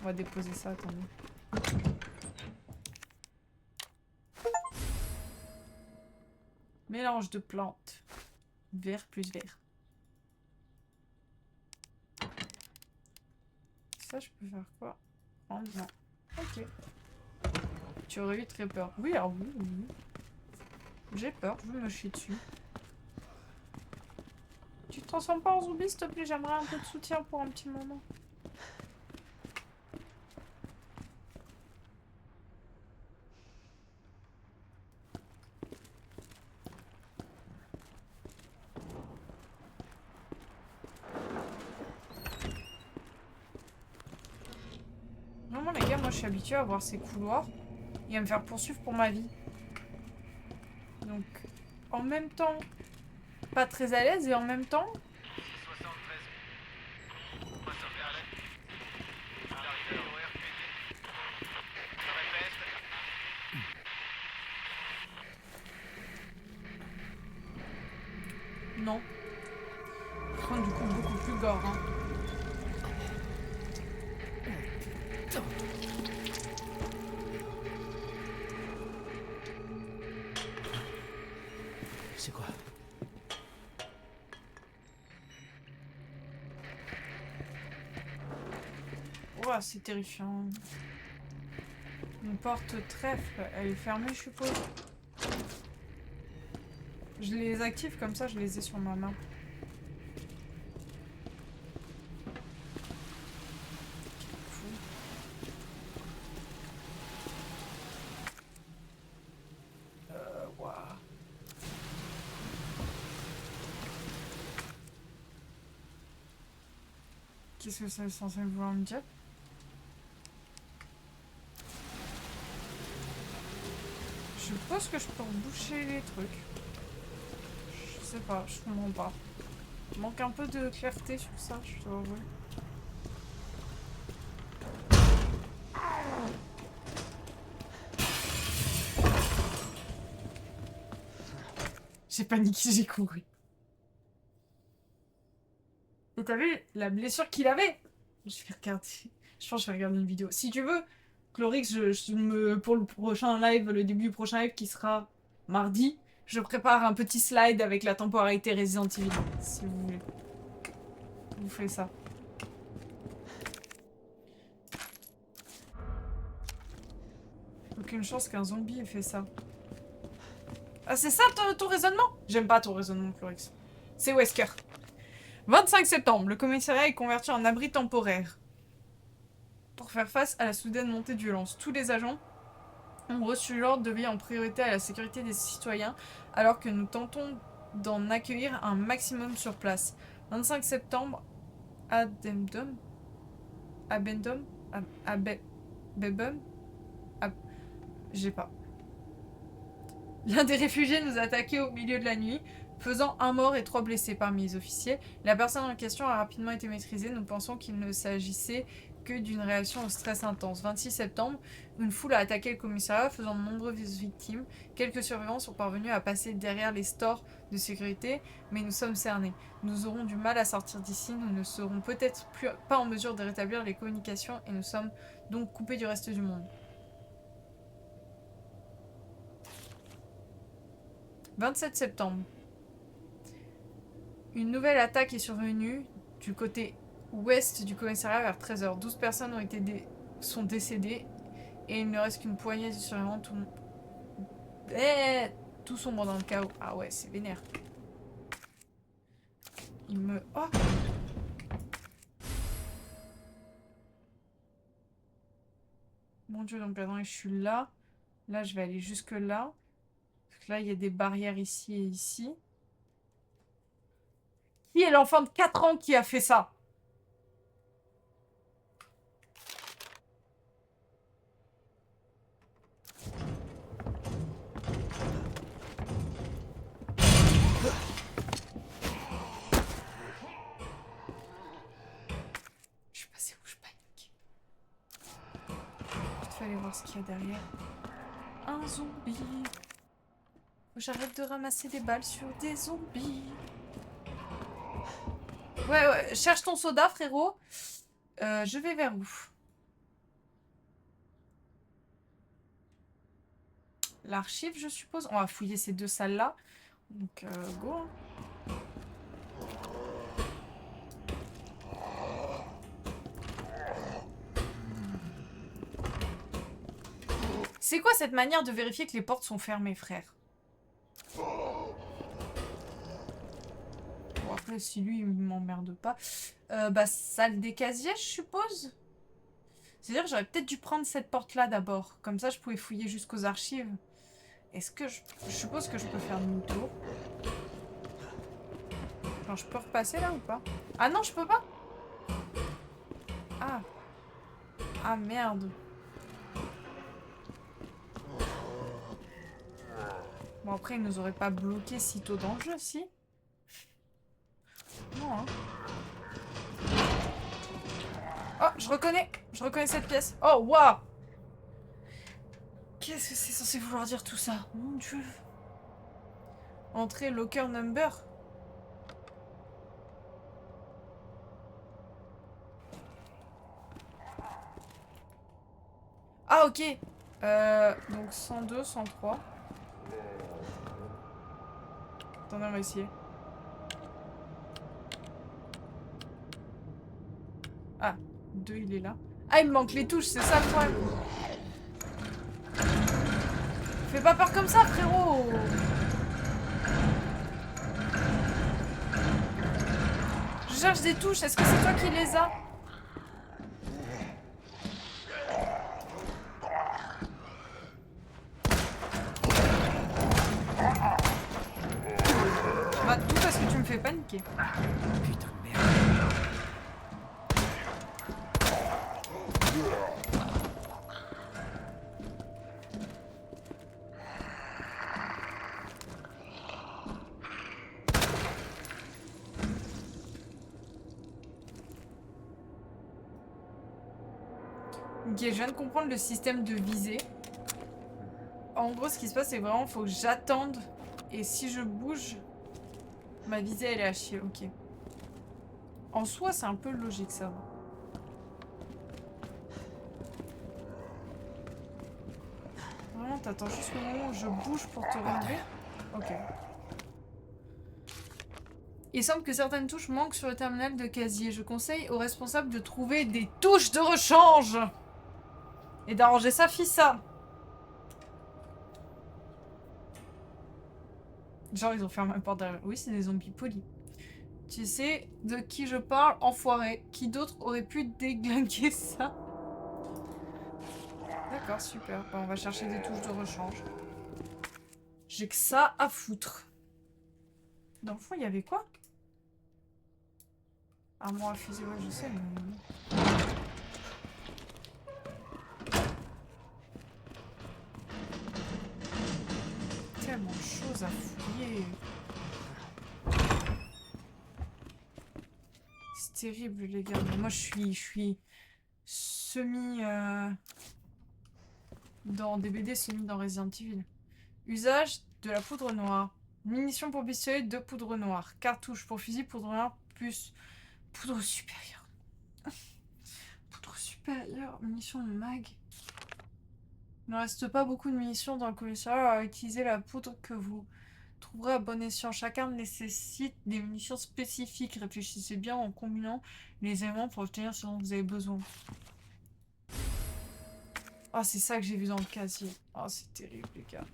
On va déposer ça, attendez. Mélange de plantes. Vert plus vert. Ça, je peux faire quoi? Oh, non. Ok. Tu aurais eu très peur. Oui, alors oui, oui. J'ai peur, je veux me chier dessus. Tu te transformes pas en zombie, s'il te plaît? J'aimerais un peu de soutien pour un petit moment. Vraiment, les gars, moi je suis habituée à voir ces couloirs et à me faire poursuivre pour ma vie. Donc, en même temps, pas très à l'aise et en même temps. Non. Par contre, du coup, beaucoup plus gore, hein. C'est quoi? Ouah, c'est terrifiant. Une porte trèfle, elle est fermée, je suppose. Je les active comme ça, je les ai sur ma main. Ouah. Qu'est-ce que c'est censé vouloir me dire? Je suppose que je peux reboucher les trucs. Je sais pas, je comprends pas. Il manque un peu de clarté sur ça, je dois avouer. J'ai paniqué, j'ai couru. Et t'as vu la blessure qu'il avait? Je vais regarder. Je pense que je vais regarder une vidéo. Si tu veux, Chlorix, pour le prochain live, le début du prochain live qui sera mardi, je prépare un petit slide avec la temporalité Resident Evil, si vous voulez. Je vous fais ça. Aucune chance qu'un zombie ait fait ça. Ah, c'est ça ton raisonnement? J'aime pas ton raisonnement, Chlorix. C'est Wesker. 25 septembre, le commissariat est converti en abri temporaire. Pour faire face à la soudaine montée de violence, tous les agents ont reçu l'ordre de veiller en priorité à la sécurité des citoyens, alors que nous tentons d'en accueillir un maximum sur place. 25 septembre, Addendum, Bebum, j'ai pas. L'un des réfugiés nous a attaqués au milieu de la nuit, faisant un mort et 3 blessés parmi les officiers. La personne en question a rapidement été maîtrisée. Nous pensons qu'il ne s'agissait que d'une réaction au stress intense. 26 septembre, une foule a attaqué le commissariat, faisant de nombreuses victimes. Quelques survivants sont parvenus à passer derrière les stores de sécurité, mais nous sommes cernés. Nous aurons du mal à sortir d'ici, nous ne serons peut-être pas en mesure de rétablir les communications et nous sommes donc coupés du reste du monde. 27 septembre. Une nouvelle attaque est survenue du côté ouest du commissariat vers 13h. 12 personnes sont décédées et il ne reste qu'une poignée de survivants. Tout sombre dans le chaos. Ah ouais, c'est vénère. Oh! Mon dieu, donc maintenant je suis là. Là, je vais aller jusque là. Parce que là, il y a des barrières ici et ici. Qui est l'enfant de 4 ans qui a fait ça? Je sais pas c'est où je panique. Il fallait voir ce qu'il y a derrière. Un zombie. Faut que j'arrête de ramasser des balles sur des zombies. Ouais, cherche ton soda, frérot. Je vais vers où? L'archive, je suppose. On va fouiller ces deux salles-là. Donc, go. C'est quoi cette manière de vérifier que les portes sont fermées, frère? Bon, après, si lui, il m'emmerde pas. Bah, salle des casiers, je suppose. C'est-à-dire que j'aurais peut-être dû prendre cette porte-là d'abord. Comme ça, je pouvais fouiller jusqu'aux archives. Est-ce que je suppose que je peux faire demi-tour? Genre, je peux repasser là ou pas? Ah non, je peux pas? Ah. Ah, merde. Bon, après, il nous aurait pas bloqué si tôt dans le jeu, si? Non, hein. Oh, je reconnais cette pièce. Oh, waouh! Qu'est-ce que c'est censé vouloir dire tout ça? Mon dieu. Entrée locker number. Ah, ok. Donc 102, 103. Attendez, on va essayer. Ah, 2, il est là. Ah, il me manque les touches, c'est ça le problème. Fais pas peur comme ça, frérot. Je cherche des touches, est-ce que c'est toi qui les as? Bah, tout parce que tu me fais paniquer. Putain de merde. Ok, je viens de comprendre le système de visée. En gros, ce qui se passe, c'est vraiment, faut que j'attende. Et si je bouge, ma visée, elle est à chier. Ok. En soi, c'est un peu logique, ça va. Vraiment, t'attends juste le moment où je bouge pour te relever. Ok. Il semble que certaines touches manquent sur le terminal de casier. Je conseille aux responsables de trouver des touches de rechange et d'arranger ça, ça. Genre, ils ont fermé la porte derrière. Oui, c'est des zombies polis. Tu sais de qui je parle, enfoiré? Qui d'autre aurait pu déglinguer ça? D'accord, super. Bon, on va chercher des touches de rechange. J'ai que ça à foutre. Dans le fond, il y avait quoi? Armoire à fusil, ouais, je sais, mais... Tellement de choses à fouiller. C'est terrible, les gars. Mais moi, je suis semi... dans DBD, semi dans Resident Evil. Usage de la poudre noire. Munitions pour pistolet, 2 poudres noires. Cartouche pour fusil, poudre noire, plus poudre supérieure. Poudre supérieure. Munitions de mag. Il ne reste pas beaucoup de munitions dans le commissariat à utiliser la poudre que vous trouverez à bon escient. Chaque arme nécessite des munitions spécifiques. Réfléchissez bien en combinant les éléments pour obtenir ce dont vous avez besoin. Ah, c'est ça que j'ai vu dans le casier. Ah, c'est terrible, les gars.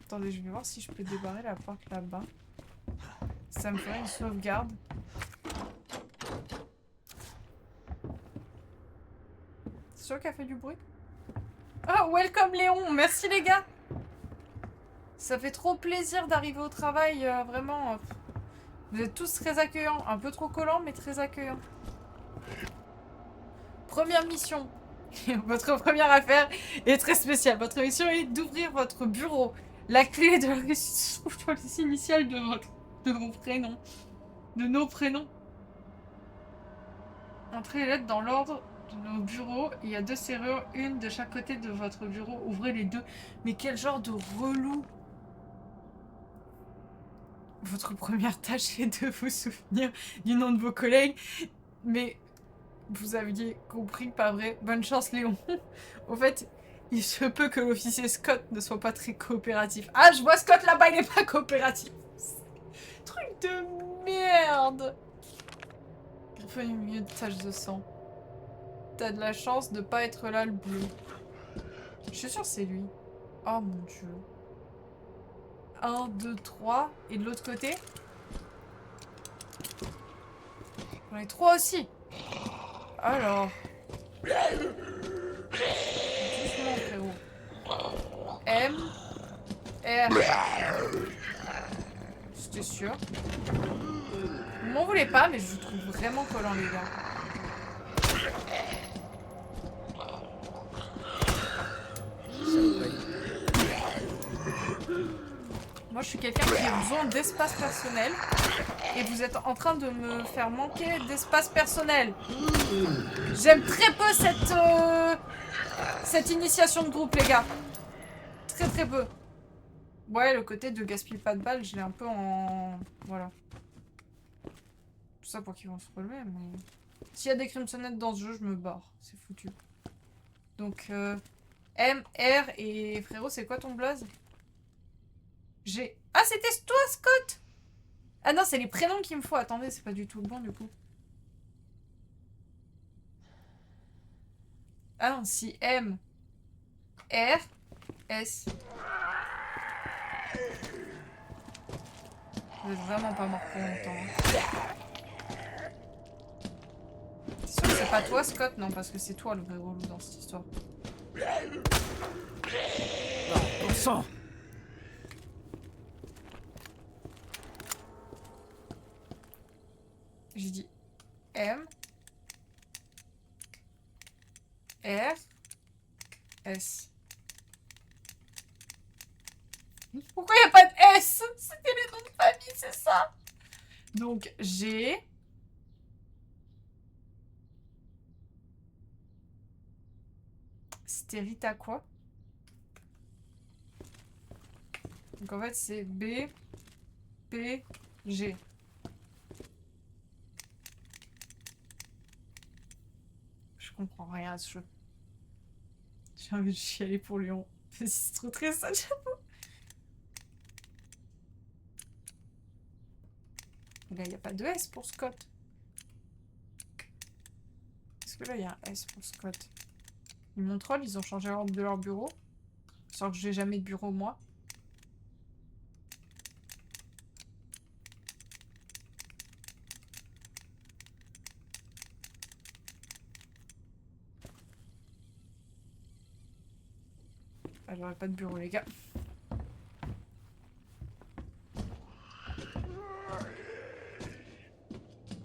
Attendez, je vais voir si je peux débarrer la porte là-bas. Ça me ferait une sauvegarde. C'est sûr qu'elle fait du bruit? Ah, welcome Léon! Merci les gars! Ça fait trop plaisir d'arriver au travail, vraiment. Vous êtes tous très accueillants. Un peu trop collants, mais très accueillants. Première mission. Votre première affaire est très spéciale. Votre mission est d'ouvrir votre bureau. La clé de la réussite se trouve dans les initiales de vos prénoms. De nos prénoms. Entrez les lettres dans l'ordre de nos bureaux. Il y a 2 serrures, une de chaque côté de votre bureau. Ouvrez les 2. Mais quel genre de relou! Votre première tâche est de vous souvenir du nom de vos collègues. Mais vous aviez compris, pas vrai? Bonne chance, Léon. Au fait, il se peut que l'officier Scott ne soit pas très coopératif. Ah, je vois Scott là-bas, il est pas coopératif. Truc de merde. Griffonnier au milieu de taches de sang. T'as de la chance de pas être là, le bleu. Je suis sûre que c'est lui. Oh mon dieu. 1, 2, 3. Et de l'autre côté? J'en ai 3 aussi. Alors. Doucement, frérot. M. R. C'était sûr. Vous m'en voulez pas, mais je vous trouve vraiment collant, les gars. Moi, je suis quelqu'un qui a besoin d'espace personnel. Et vous êtes en train de me faire manquer d'espace personnel. J'aime très peu cette initiation de groupe, les gars. Très très peu. Ouais, le côté de gaspiller pas de balles, je l'ai un peu en... Voilà. Tout ça pour qu'ils vont se relever, mais... S'il y a des crimsonnettes dans ce jeu, je me barre. C'est foutu. Donc, M, R et... Frérot, c'est quoi ton blaze? G. Ah, c'était toi, Scott! Ah non, c'est les prénoms qu'il me faut. Attendez, c'est pas du tout le bon, du coup. Ah non, si M, R, S... Vous êtes vraiment pas mort pour longtemps. T'es sûr que c'est pas toi, Scott? Non, parce que c'est toi le vrai relou dans cette histoire. Bon sang! J'ai dit M, R, S. Pourquoi il n'y a pas de S? C'était les noms de famille, c'est ça? Donc, G. C'était Rita quoi? Donc en fait, c'est B, P, G. Je comprends rien à ce jeu. J'ai envie de chialer pour Lyon. C'est trop triste, ça, j'avoue. Là, il n'y a pas de S pour Scott. Est-ce que là, il y a un S pour Scott? Ils m'ont troll, ils ont changé l'ordre de leur bureau. Sans que j'ai jamais de bureau, moi. Ah, j'aurais pas de bureau, les gars.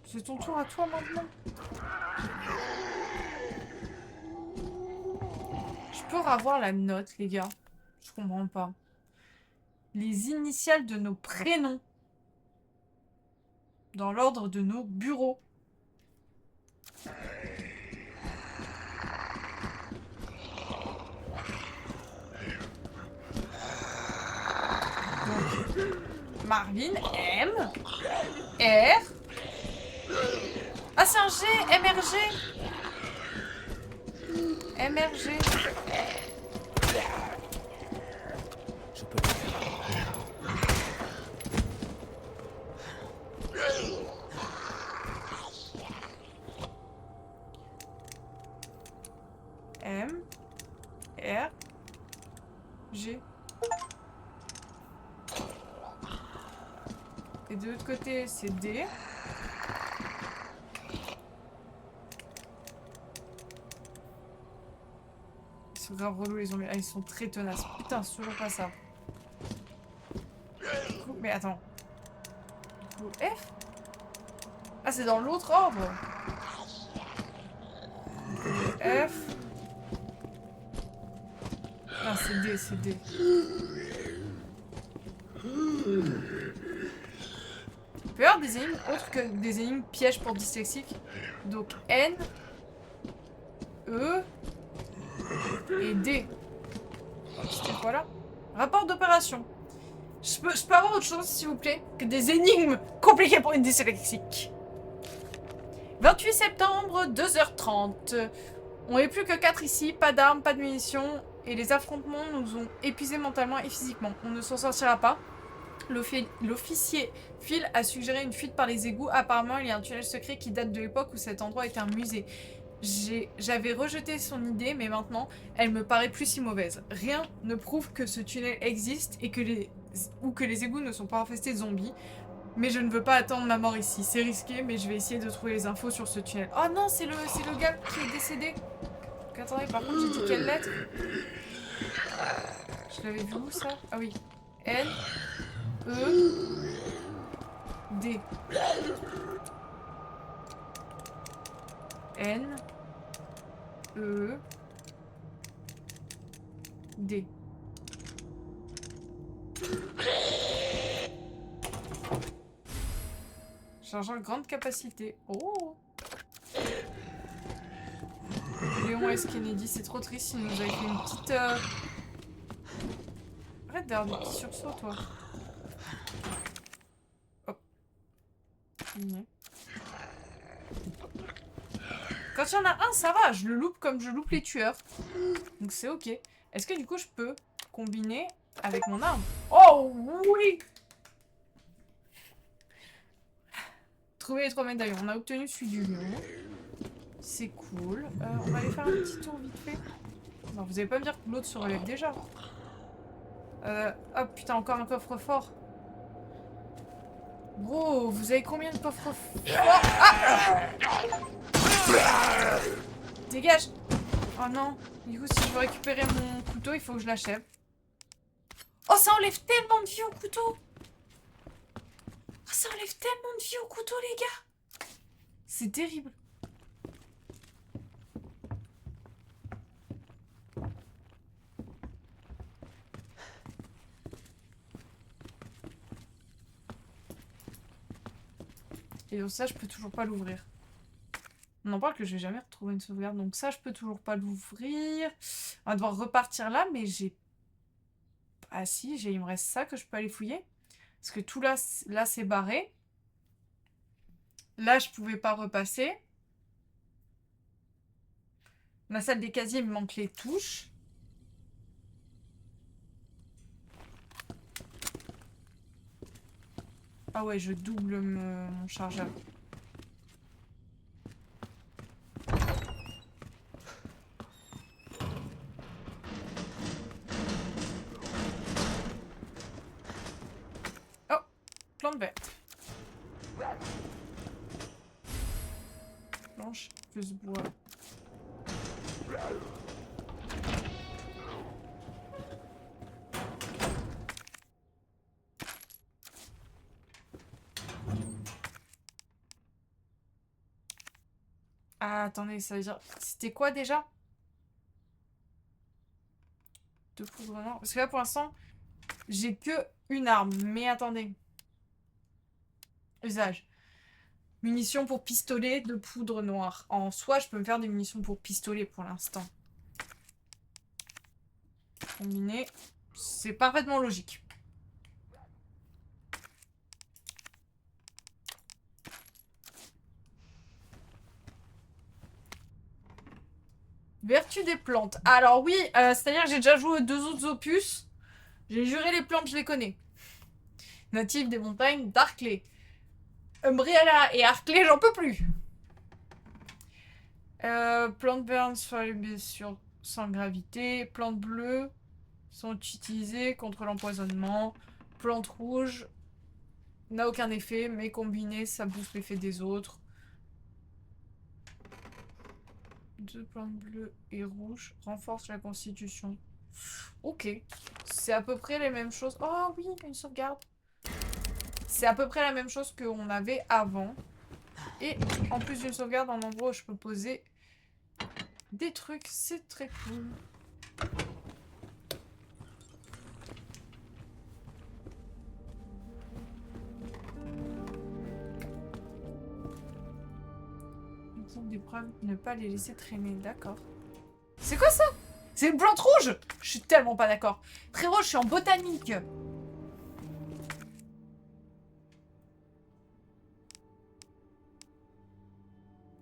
C'est ton tour à toi maintenant. Je peux revoir la note, les gars. Je comprends pas. Les initiales de nos prénoms. Dans l'ordre de nos bureaux. Marvin, M, R. Ah, c'est un G, MRG. MRG. Je peux le faire. M, R, G. Et de l'autre côté, c'est D. Ils sont grave relous, les zombies. Ah, ils sont très tenaces. Putain, c'est toujours pas ça. Du coup, mais attends. Du coup, F? Ah, c'est dans l'autre ordre. F. Ah, c'est D, c'est D. Il peut y avoir des énigmes autres que des énigmes pièges pour dyslexiques. Donc N, E et D. C'était quoi là? Rapport d'opération. Je peux avoir autre chose, s'il vous plaît, que des énigmes compliquées pour une dyslexique. 28 septembre, 2h30. On n'est plus que 4 ici, pas d'armes, pas de munitions, et les affrontements nous ont épuisés mentalement et physiquement. On ne s'en sortira pas. L'officier Phil a suggéré une fuite par les égouts. Apparemment, il y a un tunnel secret qui date de l'époque où cet endroit était un musée. J'avais rejeté son idée, mais maintenant, elle me paraît plus si mauvaise. Rien ne prouve que ce tunnel existe et que les égouts ne sont pas infestés de zombies. Mais je ne veux pas attendre ma mort ici. C'est risqué, mais je vais essayer de trouver les infos sur ce tunnel. Oh non, c'est le gars qui est décédé. Donc, attendez, par contre, j'ai dit quelle lettre? Je l'avais vu où, ça? Ah oui. N, E, D. N, E, D. Chargeur grande capacité. Oh! Léon S. Kennedy, c'est trop triste, il nous avait fait une petite... Arrête d'avoir des petits sursauts, toi. Hop. Quand il y en a un, ça va, je le loupe comme je loupe les tueurs. Donc c'est ok. Est-ce que du coup je peux combiner avec mon arme? Oh oui! Trouver les 3 médaillons. On a obtenu celui du lion. C'est cool. On va aller faire un petit tour vite fait. Non, vous allez pas me dire que l'autre se relève déjà. Oh putain, encore un coffre-fort. Bro, vous avez combien de coffres forts? Ah! Dégage! Oh non. Du coup, si je veux récupérer mon couteau, il faut que je l'achève. Oh, ça enlève tellement de vie au couteau! Oh, ça enlève tellement de vie au couteau, les gars! C'est terrible. Et donc ça, je peux toujours pas l'ouvrir. On en parle que je vais jamais retrouver une sauvegarde. Donc ça, je peux toujours pas l'ouvrir. On va devoir repartir là, mais j'ai... Ah si, il me reste ça que je peux aller fouiller. Parce que tout là c'est barré. Là, je pouvais pas repasser. Ma salle des casiers, il me manque les touches. Ah ouais, je double mon chargeur. Oh, plante verte. Planche plus bois. Ah, attendez, ça veut dire... C'était quoi déjà? 2 poudres noires. Parce que là, pour l'instant, j'ai que une arme. Mais attendez. Usage. Munitions pour pistolet de poudre noire. En soi, je peux me faire des munitions pour pistolet pour l'instant. Combiner. C'est parfaitement logique. Vertu des plantes. Alors oui, c'est-à-dire que j'ai déjà joué aux 2 autres opus. J'ai juré les plantes, je les connais. Native des montagnes d'Arklay. Umbrella et Arklay, j'en peux plus. Plantes burn sur les blessures sans gravité. Plantes bleues sont utilisées contre l'empoisonnement. Plantes rouges n'a aucun effet, mais combiné, ça booste l'effet des autres. 2 plantes bleues et rouges renforcent la constitution. Ok. C'est à peu près les mêmes choses. Oh oui, une sauvegarde. C'est à peu près la même chose qu'on avait avant. Et en plus d'une sauvegarde, un endroit où je peux poser des trucs. C'est très cool. Des preuves, ne pas les laisser traîner, d'accord. C'est quoi ça? C'est une plante rouge? Je suis tellement pas d'accord. Frérot, je suis en botanique.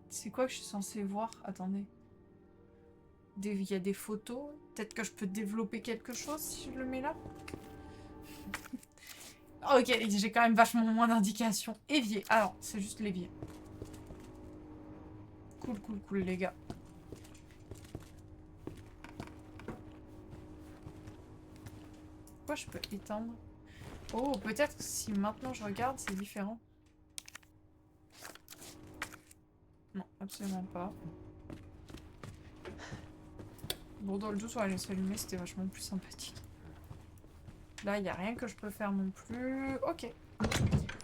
C'est quoi que je suis censée voir? Attendez. Il y a des photos. Peut-être que je peux développer quelque chose si je le mets là. Ok, j'ai quand même vachement moins d'indications. Évier. Alors, c'est juste l'évier. Cool, cool, cool, les gars. Pourquoi je peux étendre? Oh, peut-être si maintenant je regarde, c'est différent. Non, absolument pas. Bon, dans le doute, on va laisser allumer, c'était vachement plus sympathique. Là, il n'y a rien que je peux faire non plus. Ok.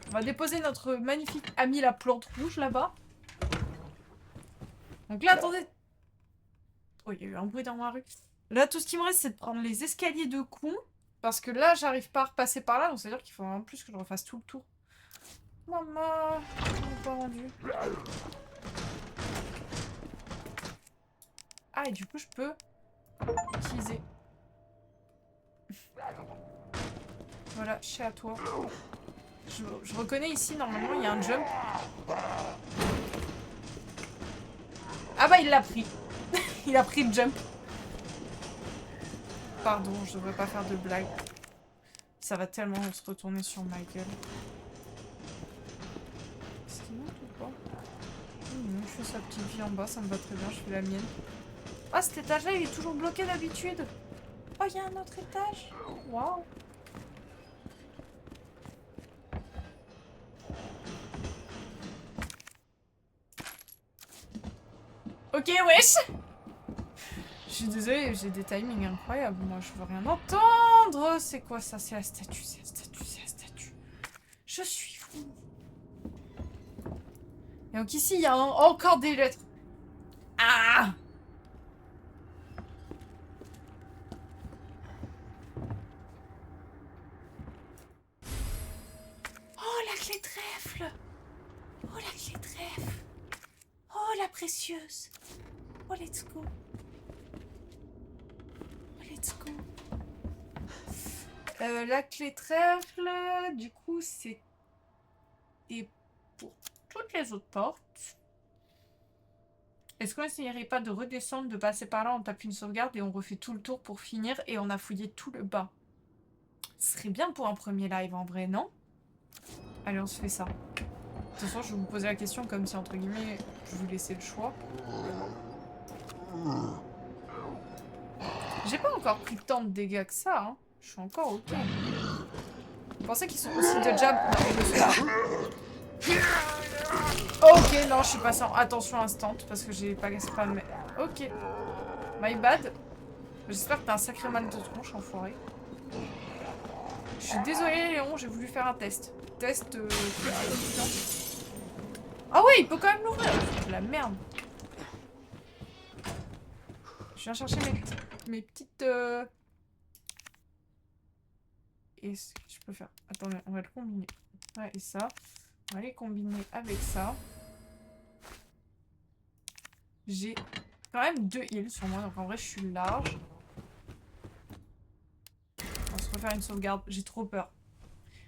On va déposer notre magnifique ami la plante rouge là-bas. Donc là, attendez. Oh, il y a eu un bruit dans ma rue. Là, tout ce qui me reste, c'est de prendre les escaliers de con. Parce que là, j'arrive pas à repasser par là. Donc, c'est-à-dire qu'il faut en plus que je refasse tout le tour. Maman, je m'ai pas rendu. Ah, et du coup, je peux utiliser. Voilà, chez à toi. Je reconnais ici, normalement, il y a un jump. Ah bah, il l'a pris. Il a pris le jump. Pardon, je devrais pas faire de blague. Ça va tellement se retourner sur ma gueule. Est-ce qu'il monte ou pas? Il fait sa petite vie en bas, ça me va très bien, je fais la mienne. Ah, cet étage-là, il est toujours bloqué d'habitude. Oh, il y a un autre étage. Waouh. Ok, wesh. Je suis désolée, j'ai des timings incroyables. Moi, je veux rien entendre. C'est quoi ça? C'est la statue, c'est la statue, c'est la statue. Je suis fou. Et donc ici, il y a encore des lettres. Ah! Oh, la clé trèfle! Oh, la clé trèfle! Oh, la précieuse! Oh, let's go! Oh, let's go! La clé trèfle, du coup, c'est... Et pour toutes les autres portes... Est-ce qu'on n'essayerait pas de redescendre, de passer par là, on tape une sauvegarde et on refait tout le tour pour finir et on a fouillé tout le bas? Ce serait bien pour un premier live en vrai, non? Allez, on se fait ça. De toute façon, je vais vous poser la question comme si, entre guillemets, je vous laissais le choix. J'ai pas encore pris tant de dégâts que ça, hein. Je suis encore ok. Vous pensez qu'ils sont aussi de jab? Non, ils le sont pas. Ok, non, je suis passée en attention instant parce que j'ai pas spam. Ok. My bad. J'espère que t'as un sacré mal de tronche, enfoiré. Je suis désolée, Léon, j'ai voulu faire un test. Test ah ouais, il peut quand même l'ouvrir. C'est de la merde. Je viens chercher mes petites... Et ce que je peux faire... Attendez, on va le combiner. Ouais, et ça. On va les combiner avec ça. J'ai quand même 2 heals sur moi, donc en vrai je suis large. On va se refaire une sauvegarde, j'ai trop peur.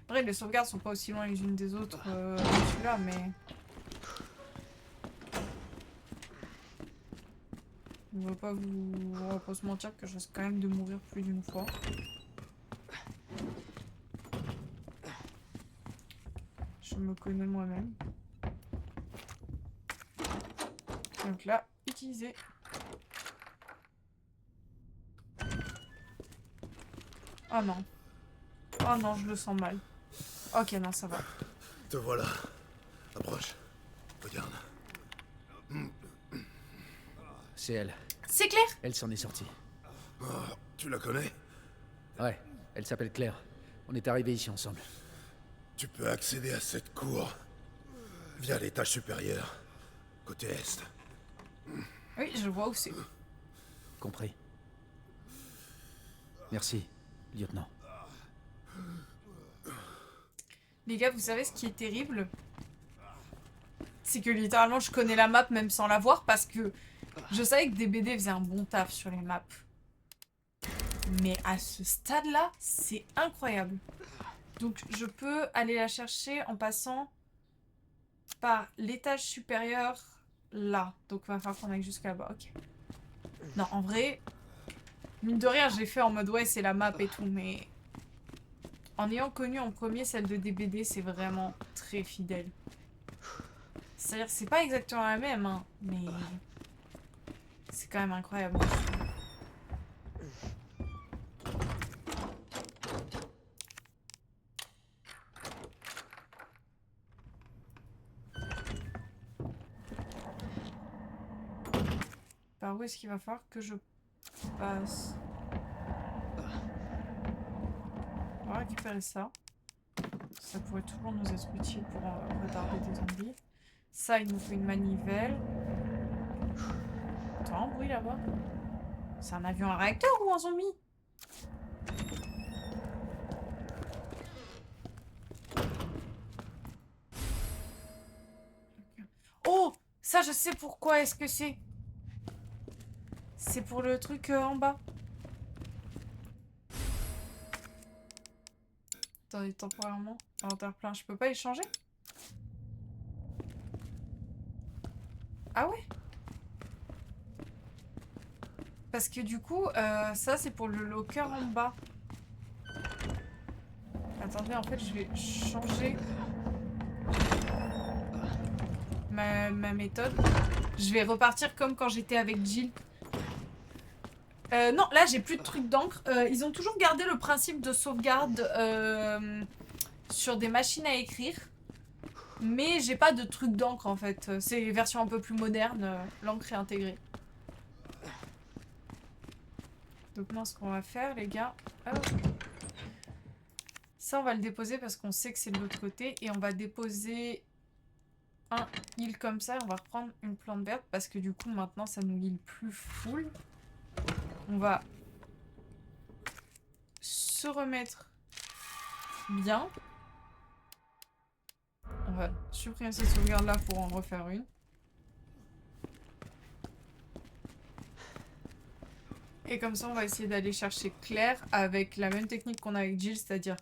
Après les sauvegardes sont pas aussi loin les unes des autres que celui-là, mais... On va pas se mentir que je risque quand même de mourir plus d'une fois. Je me connais moi-même. Donc là, utiliser. Oh non. Oh non, je le sens mal. Ok, non, ça va. Te voilà. Approche. Regarde. C'est elle. C'est clair. Elle s'en est sortie. Oh, tu la connais? Ouais, elle s'appelle Claire. On est arrivés ici ensemble. Tu peux accéder à cette cour via l'étage supérieur, côté est. Oui, je vois où c'est. Compris. Merci, lieutenant. Les gars, vous savez ce qui est terrible? C'est que littéralement, je connais la map même sans la voir parce que je savais que DBD faisait un bon taf sur les maps. Mais à ce stade-là, c'est incroyable. Donc, je peux aller la chercher en passant par l'étage supérieur là. Donc, il va falloir qu'on aille jusqu'à là-bas. Ok. Non, en vrai, mine de rien, j'ai fait en mode ouais, c'est la map et tout, mais en ayant connu en premier celle de DBD, c'est vraiment très fidèle. C'est-à-dire que c'est pas exactement la même, hein, mais c'est quand même incroyable. Par où est-ce qu'il va falloir que je passe? On va récupérer ça. Ça pourrait toujours nous être utile pour retarder des zombies. Ça, il nous faut une manivelle. Attends, un bruit là-bas. C'est un avion à réacteur ou un zombie? Oh! Ça, je sais pourquoi est-ce que c'est. C'est pour le truc en bas. Attendez, temporairement. Inventaire plein, je peux pas échanger? Ah ouais? Parce que du coup, ça c'est pour le locker en bas. Attendez, en fait, je vais changer ma méthode. Je vais repartir comme quand j'étais avec Jill. Non, là j'ai plus de trucs d'encre. Ils ont toujours gardé le principe de sauvegarde sur des machines à écrire. Mais j'ai pas de trucs d'encre en fait. C'est une version un peu plus moderne. L'encre est intégrée. Donc maintenant ce qu'on va faire les gars. Hop. Ça on va le déposer parce qu'on sait que c'est de l'autre côté. Et on va déposer un heal comme ça. Et on va reprendre une plante verte parce que du coup maintenant ça nous heal plus full. On va se remettre bien. On va supprimer cette sauvegarde là pour en refaire une. Et comme ça on va essayer d'aller chercher Claire avec la même technique qu'on a avec Jill, c'est-à-dire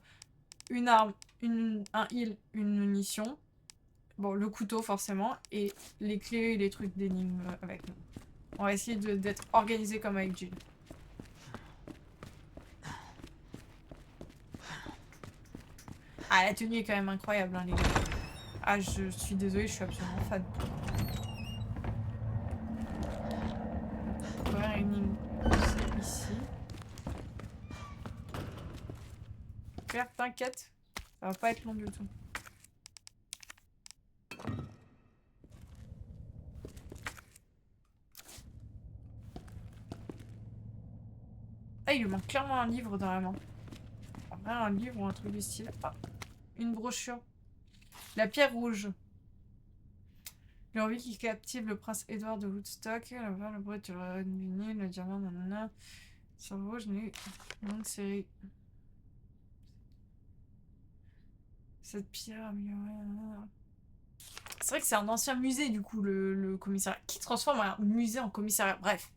une arme, un heal, une munition. Bon, le couteau forcément, et les clés et les trucs d'énigme avec nous. On va essayer d'être organisé comme avec Jill. Ah, la tenue est quand même incroyable, hein, les gars. Ah, je suis désolée, je suis absolument fan. Première énigme, c'est ici. Claire, t'inquiète, ça va pas être long du tout. Ah, il lui manque clairement un livre dans la main. Un livre ou un truc du style. Ah, une brochure. La pierre rouge. L'envie qui captive le prince Édouard de Woodstock. Le bruit de vinyle, le diamant, nanana. Sur le rouge, une longue série. Cette pierre améliorée. C'est vrai que c'est un ancien musée, du coup, le commissariat. Qui transforme un musée en commissariat? Bref.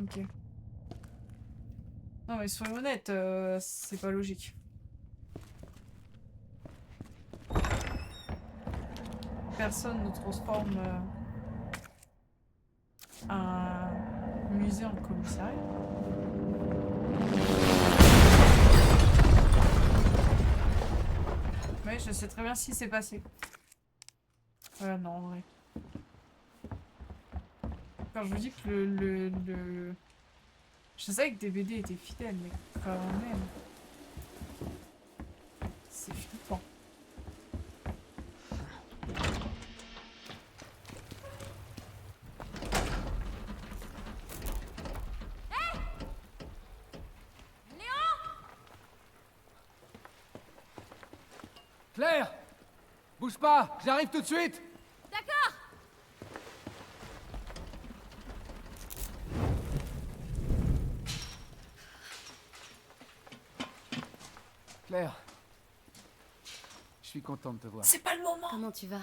Ok. Non, mais soyons honnêtes, c'est pas logique. Personne ne transforme un musée en commissariat. Oui, je sais très bien ce qui s'est passé. Non, en vrai. Quand je vous dis que je savais que DBD était fidèle, mais quand même... C'est flippant. Claire! Bouge pas, j'arrive tout de suite! D'accord. Claire. Je suis content de te voir. C'est pas le moment! Comment tu vas?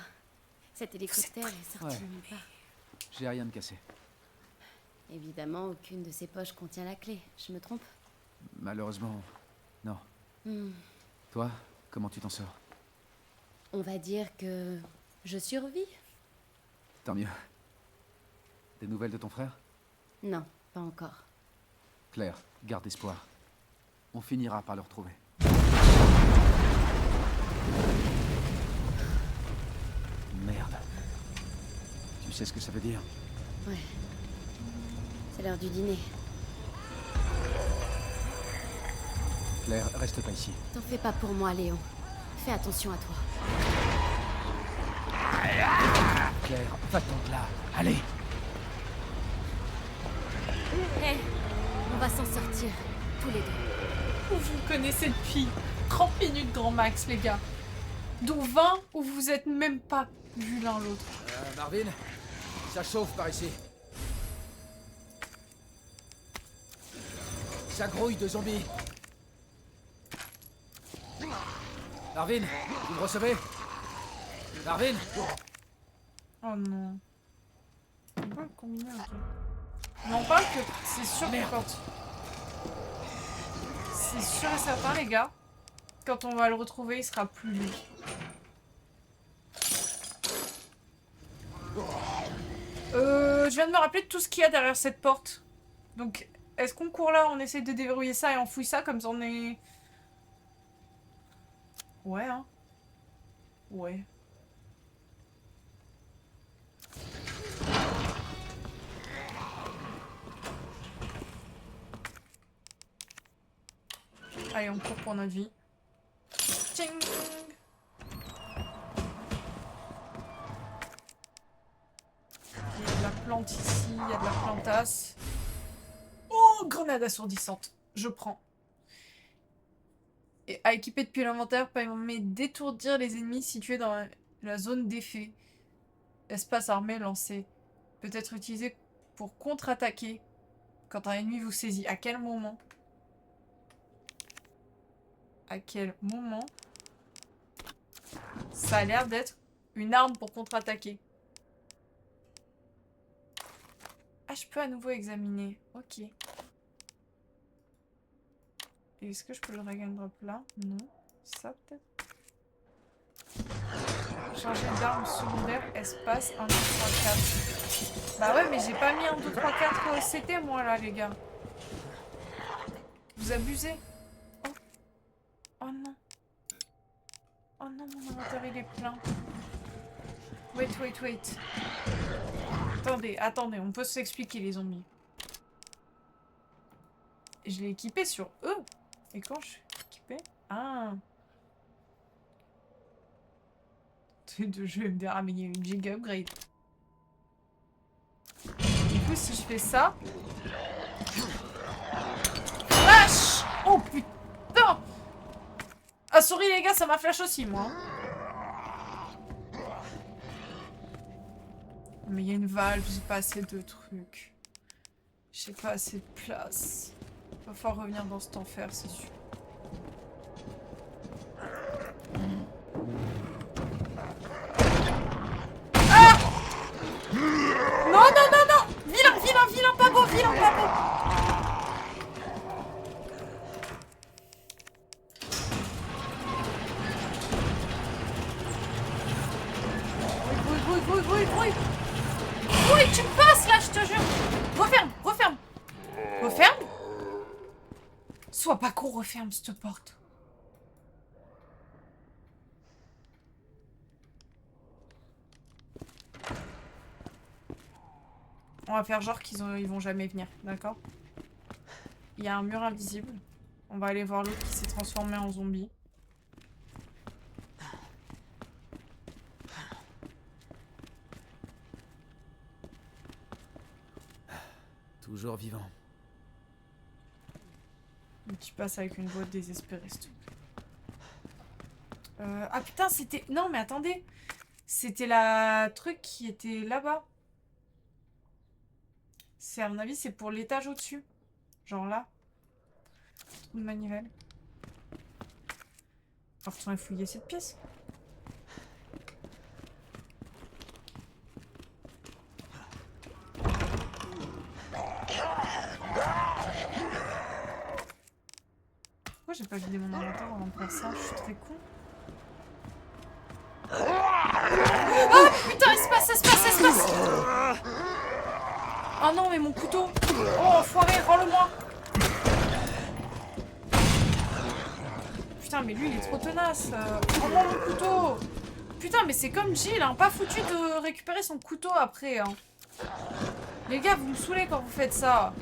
Cet hélicoptère est sorti Ouais. de nulle part. J'ai rien de cassé. Évidemment, aucune de ces poches contient la clé. Je me trompe? Malheureusement, non. Hmm. Toi, comment tu t'en sors? On va dire que je survis? Tant mieux. Des nouvelles de ton frère? Non, pas encore. Claire, garde espoir. On finira par le retrouver. Merde. Tu sais ce que ça veut dire? Ouais. C'est l'heure du dîner. Claire, reste pas ici. T'en fais pas pour moi, Léon. Fais attention à toi. Claire, va-t'en de là. Allez! Hé, on va s'en sortir, tous les deux. Vous vous connaissez depuis 30 minutes grand max, les gars. Dont 20 où vous êtes même pas vus l'un l'autre. Marvin, ça chauffe par ici. Ça grouille de zombies. Marvin, vous me recevez? Marvin? Oh non. On peut le combiner, ok. Mais on parle que c'est sûr que quand... C'est sûr et certain, les gars. Quand on va le retrouver, il sera plus lui. Je viens de me rappeler de tout ce qu'il y a derrière cette porte. Donc, est-ce qu'on court là, on essaie de déverrouiller ça et on fouille ça comme ça on est... Ouais, hein. Ouais. Allez, on court pour notre vie. Tching! Il y a de la plante ici, il y a de la plantasse. Oh, grenade assourdissante. Je prends. Et à équiper depuis l'inventaire permet d'étourdir les ennemis situés dans la zone d'effet. Espace armé lancé. Peut être utilisé pour contre-attaquer quand un ennemi vous saisit. À quel moment? À quel moment? Ça a l'air d'être une arme pour contre-attaquer. Ah, je peux à nouveau examiner. Ok. Est-ce que je peux le drag and drop là? Non. Ça peut-être? Changer d'arme secondaire, espace, 1, 2, 3, 4. Bah ouais, mais j'ai pas mis 1, 2, 3, 4 CT moi là, les gars. Vous abusez. Oh. Oh non. Oh non, mon inventaire il est plein. Wait. Attendez, on peut s'expliquer les zombies. Je l'ai équipé sur eux. Et quand je suis équipé... Ah. Je vais me dire, ah mais il y a une giga upgrade. Du coup, si je fais ça... Flash! Oh putain! Ah sorry les gars, ça m'a flash aussi moi. Mais il y a une valve, j'ai pas assez de trucs. J'ai pas assez de place. Va falloir revenir dans cet enfer, c'est sûr. Sois pas con, referme cette porte. On va faire genre ils vont jamais venir, d'accord? Il y a un mur invisible. On va aller voir l'autre qui s'est transformé en zombie. Toujours vivant. Tu passes avec une voix désespérée, s'il te plaît. Ah putain, c'était... Non, mais attendez. C'était la truc qui était là-bas. C'est, à mon avis, c'est pour l'étage au-dessus. Genre là. Trou de manivelle. On va retourner fouiller cette pièce. Pourquoi j'ai pas vidé mon inventaire avant de faire ça? Je suis très con. Oh putain, il se passe, il se passe, il se passe! Oh non, mais mon couteau! Oh, enfoiré, rends-le-moi! Putain, mais lui, il est trop tenace! Rends-moi mon couteau! Putain, mais c'est comme Jill, hein, pas foutu de récupérer son couteau après, hein. Les gars, vous me saoulez quand vous faites ça.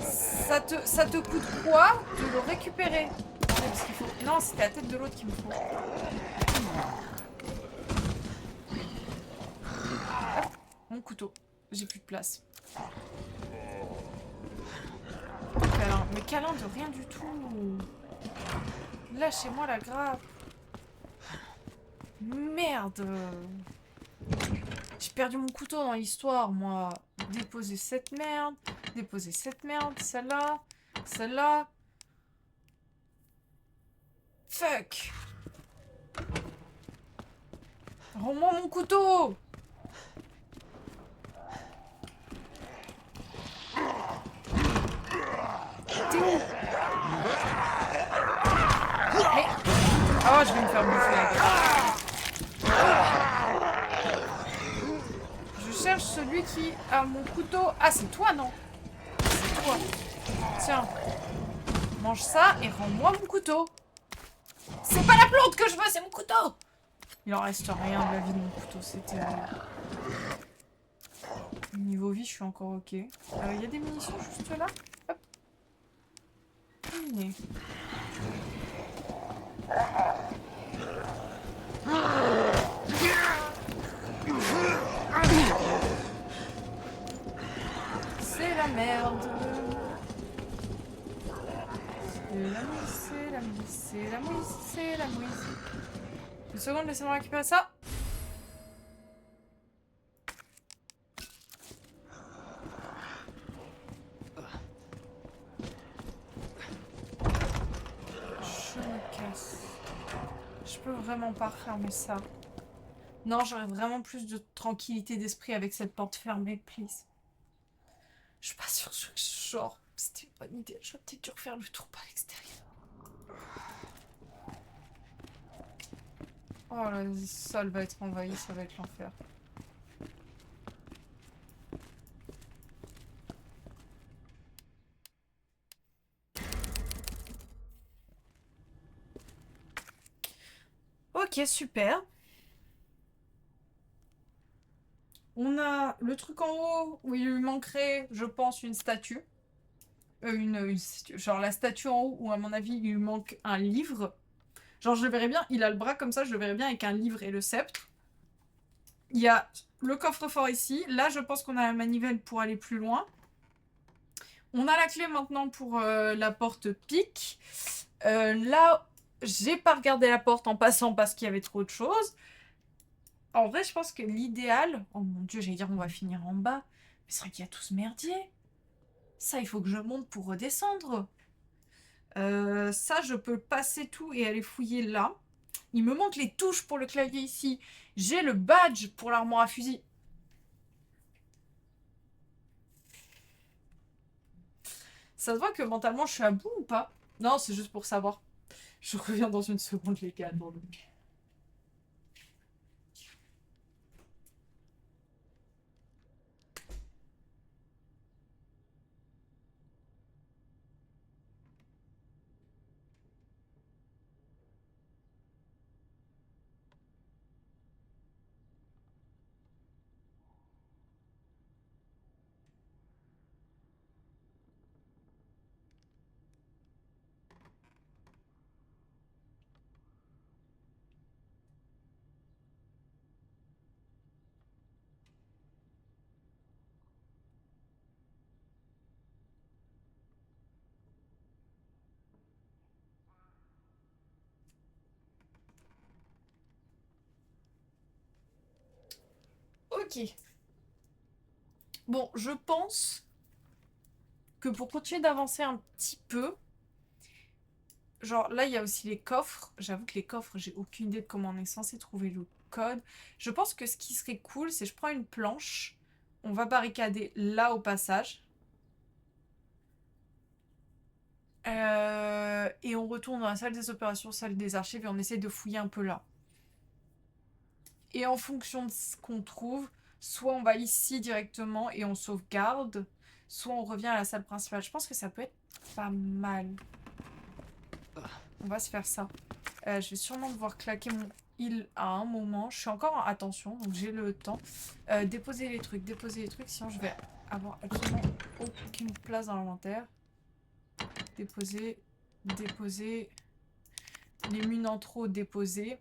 Ça te coûte quoi de le récupérer? Parce qu'il faut... Non, c'était la tête de l'autre qu'il me faut. Hop, mon couteau. J'ai plus de place. Câlin. Mais câlin de rien du tout. Lâchez-moi la grappe. Merde. J'ai perdu mon couteau dans l'histoire, moi. Déposer cette merde. Déposer cette merde. Celle-là. Celle-là. Fuck. Rends-moi mon couteau. T'es où? Mais... Oh, je vais me faire bouffer. Je cherche celui qui a mon couteau. Ah, c'est toi, non? C'est toi. Tiens. Mange ça et rends-moi mon couteau. C'est pas la plante que je veux, c'est mon couteau. Il en reste rien de la vie de mon couteau, c'était... Niveau vie, je suis encore ok. Il y a des munitions juste là. Hop. Terminé. C'est la merde. C'est la mouise, c'est la mouise, c'est la mouise, c'est la mouise. Une seconde, laissez-moi récupérer ça. Je me casse. Je peux vraiment pas refermer ça. Non, j'aurais vraiment plus de tranquillité d'esprit avec cette porte fermée, please. Je suis pas sûre que genre, c'était une bonne idée. J'aurais peut-être dû refaire le tour par l'extérieur. Oh, la salle va être envahie, ça va être l'enfer. Ok, super. On a le truc en haut où il lui manquerait, je pense, une statue. Genre la statue en haut où, à mon avis, il lui manque un livre. Genre, je le verrais bien, il a le bras comme ça, je le verrais bien avec un livre et le sceptre. Il y a le coffre-fort ici. Là, je pense qu'on a la manivelle pour aller plus loin. On a la clé maintenant pour la porte pique. Là, j'ai pas regardé la porte en passant parce qu'il y avait trop de choses. En vrai, je pense que l'idéal... Oh mon dieu, j'allais dire on va finir en bas. Mais c'est vrai qu'il y a tout ce merdier. Ça, il faut que je monte pour redescendre. Ça, je peux passer tout et aller fouiller là. Il me manque les touches pour le clavier ici. J'ai le badge pour l'armoire à fusil. Ça se voit que mentalement, je suis à bout ou pas? Non, c'est juste pour savoir. Je reviens dans une seconde, les gars. Ok. Bon, je pense que pour continuer d'avancer un petit peu, genre là il y a aussi les coffres. J'avoue que les coffres, j'ai aucune idée de comment on est censé trouver le code. Je pense que ce qui serait cool, c'est je prends une planche, on va barricader là au passage. Et on retourne dans la salle des opérations, salle des archives et on essaie de fouiller un peu là. Et en fonction de ce qu'on trouve, soit on va ici directement et on sauvegarde, soit on revient à la salle principale. Je pense que ça peut être pas mal. On va se faire ça. Je vais sûrement devoir claquer mon heal à un moment. Je suis encore en attention, donc j'ai le temps. Déposer les trucs, sinon je vais avoir absolument aucune place dans l'inventaire. Déposer. Les munes en trop, déposer.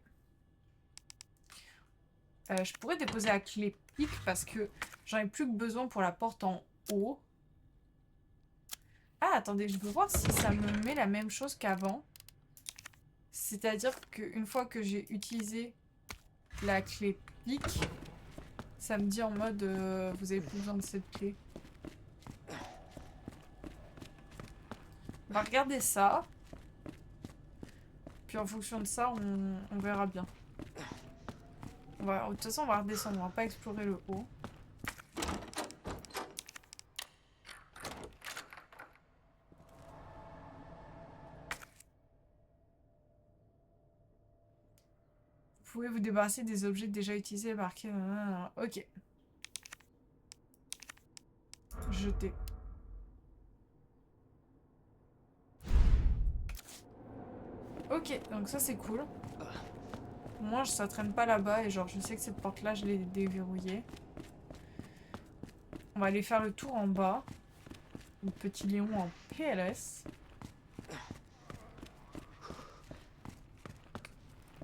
Je pourrais déposer la clé pique parce que j'en ai plus que besoin pour la porte en haut. Ah, attendez, je veux voir si ça me met la même chose qu'avant. C'est-à-dire qu'une fois que j'ai utilisé la clé pique, ça me dit en mode vous avez plus besoin de cette clé. On va regarder ça. Puis en fonction de ça, on verra bien. De toute façon, on va redescendre, on va pas explorer le haut. Vous pouvez vous débarrasser des objets déjà utilisés et marqués. Ok. Jeter. Ok, donc ça c'est cool. Moi, ça traîne pas là-bas et genre je sais que cette porte-là, je l'ai déverrouillée. On va aller faire le tour en bas. Le petit lion en PLS.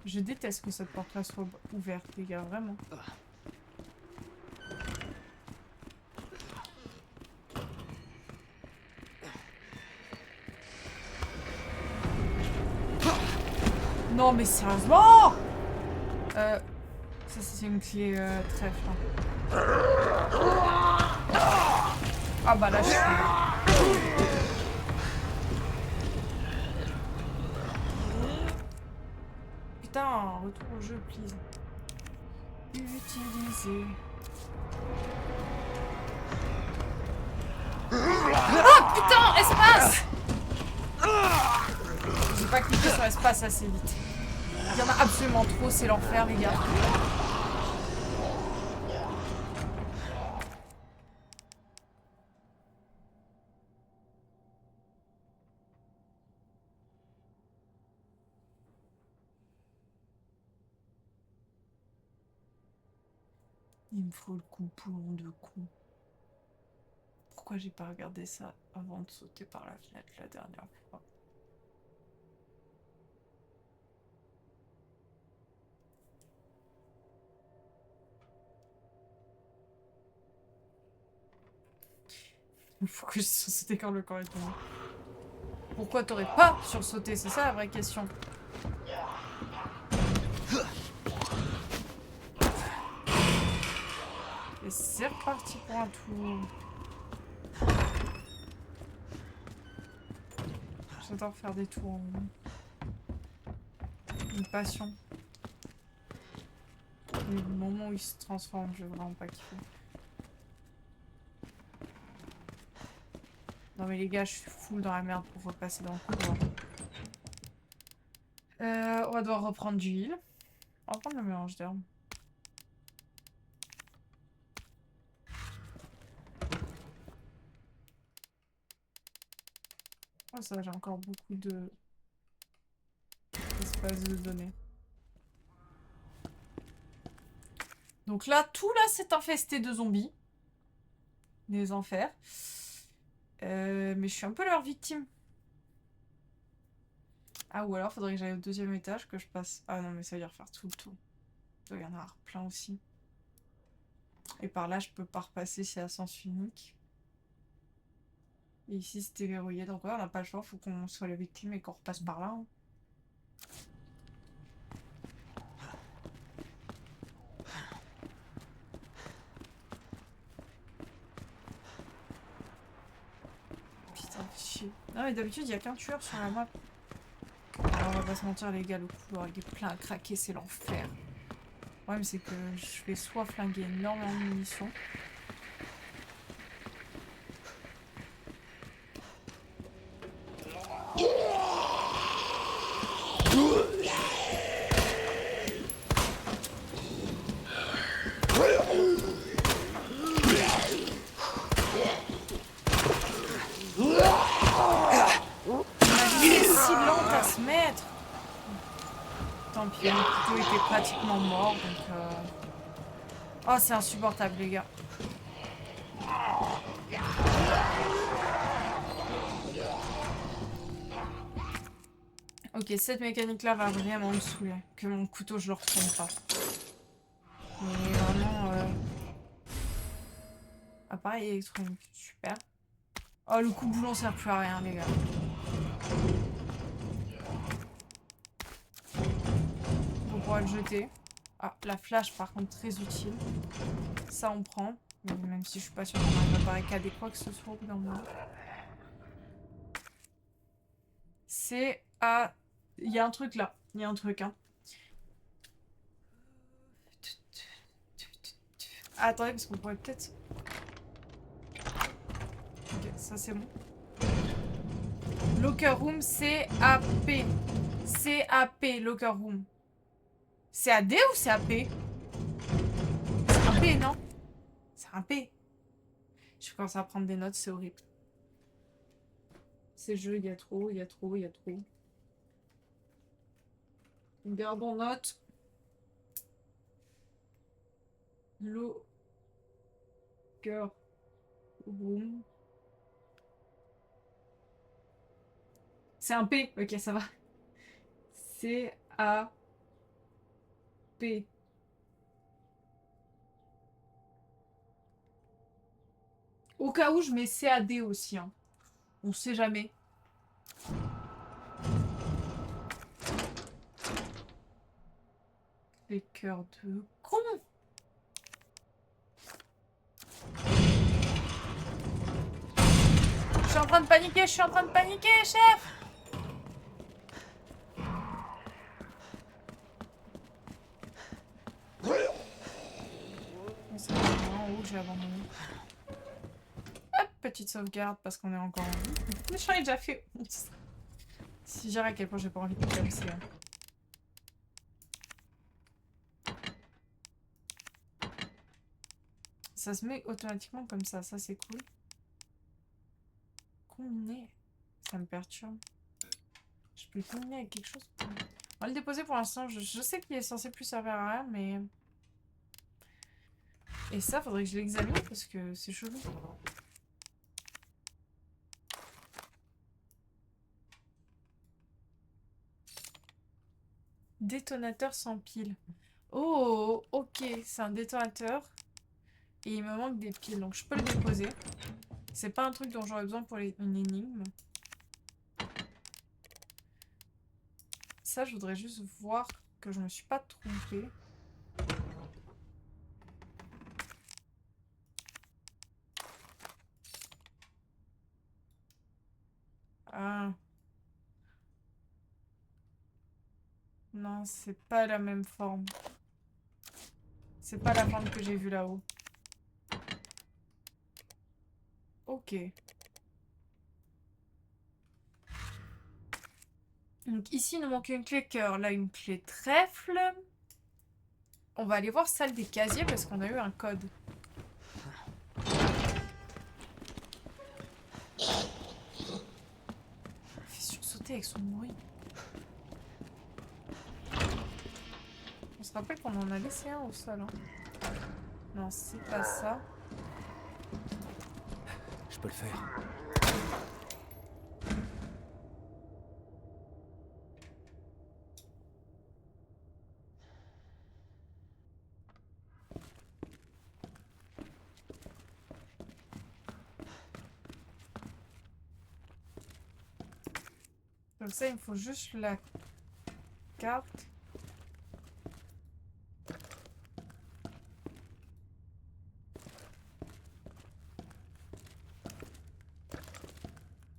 Je déteste que cette porte-là soit ouverte, les gars, vraiment. Non mais sérieusement! Ça c'est une clé trèfle. Hein. Ah bah là je suis... Putain, retour au jeu, please. Utiliser. Ah putain, espace! J'ai pas cliqué sur espace assez vite. Il y en a absolument trop, c'est l'enfer les gars. Il me faut le coupon de con. Pourquoi j'ai pas regardé ça avant de sauter par la fenêtre la dernière fois? Pourquoi j'ai sursauté quand le corps est tombé? Pourquoi t'aurais pas sursauté? C'est ça la vraie question. Et c'est reparti pour un tour. J'adore faire des tours. Une passion. Le moment où il se transforme, je veux vraiment pas kiffer. Non mais les gars, je suis full dans la merde pour repasser dans le couloir. On va devoir reprendre du heal. On va prendre le mélange d'herbes. Oh ça va, j'ai encore beaucoup d'espace de données. Donc là, tout là, c'est infesté de zombies. Des enfers. Mais je suis un peu leur victime. Ah, ou alors faudrait que j'aille au deuxième étage, que je passe... Ah non, mais ça veut dire faire tout le tour. Il doit y en avoir plein aussi. Et par là, je peux pas repasser, c'est à sens unique. Et ici, c'était verrouillé. Donc ouais, on n'a pas le choix, faut qu'on soit la victime et qu'on repasse par là. Hein. chier. Non mais d'habitude il y a qu'un tueur sur la map. Alors, on va pas se mentir les gars, le couloir il est plein à craquer, c'est l'enfer. Le problème c'est que je vais soit flinguer énormément de munitions. Se mettre. Tant pis, mon couteau était pratiquement mort, donc oh, c'est insupportable, les gars. Ok, cette mécanique-là va vraiment me saouler. Que mon couteau, je le retourne pas. Mais vraiment... appareil électronique, super. Oh, le coup de boulon sert plus à rien, les gars. On pourra le jeter. Ah, la flash par contre très utile. Ça on prend. Mais même si je suis pas sûre qu'on arrive à barricader quoi que ce soit au bout d'un moment. C'est à... Il y a un truc là. Il y a un truc hein. Ah, attendez parce qu'on pourrait peut-être... Ok, ça c'est bon. Locker room C-A-P. C-A-P, locker room. C'est AD ou c'est AP? C'est un P, non? C'est un P. Je commence à prendre des notes, c'est horrible. Ces jeux, il y a trop, il y a trop, il y a trop. Gardons note. Locker room. C'est un P, ok, ça va. C-A-P. Au cas où, je mets CAD aussi. Hein. On sait jamais. Les cœurs de con. Je suis en train de paniquer, je suis en train de paniquer, chef. C'est en haut, j'ai abandonné. Hop, petite sauvegarde parce qu'on est encore en vie. Le champ est déjà fait. Si je dirais à quel point j'ai pas envie de le casser. Hein. Ça se met automatiquement comme ça c'est cool. Combiner, ça me perturbe. Je peux le combiner avec quelque chose. On va le déposer pour l'instant. Je sais qu'il est censé plus servir à rien, mais... Et ça, faudrait que je l'examine parce que c'est chelou. Détonateur sans pile. Oh, ok, c'est un détonateur. Et il me manque des piles, donc je peux le déposer. C'est pas un truc dont j'aurais besoin pour une énigme. Ça, je voudrais juste voir que je me suis pas trompée. Ah. Non, c'est pas la même forme. C'est pas la forme que j'ai vue là-haut. Ok. Donc ici, il nous manque une clé cœur. Là, une clé trèfle. On va aller voir salle des casiers parce qu'on a eu un code. Il fait sursauter avec son bruit. On se rappelle qu'on en a laissé un au sol. Hein. Non, c'est pas ça. Je peux le faire. Donc ça, il me faut juste la carte.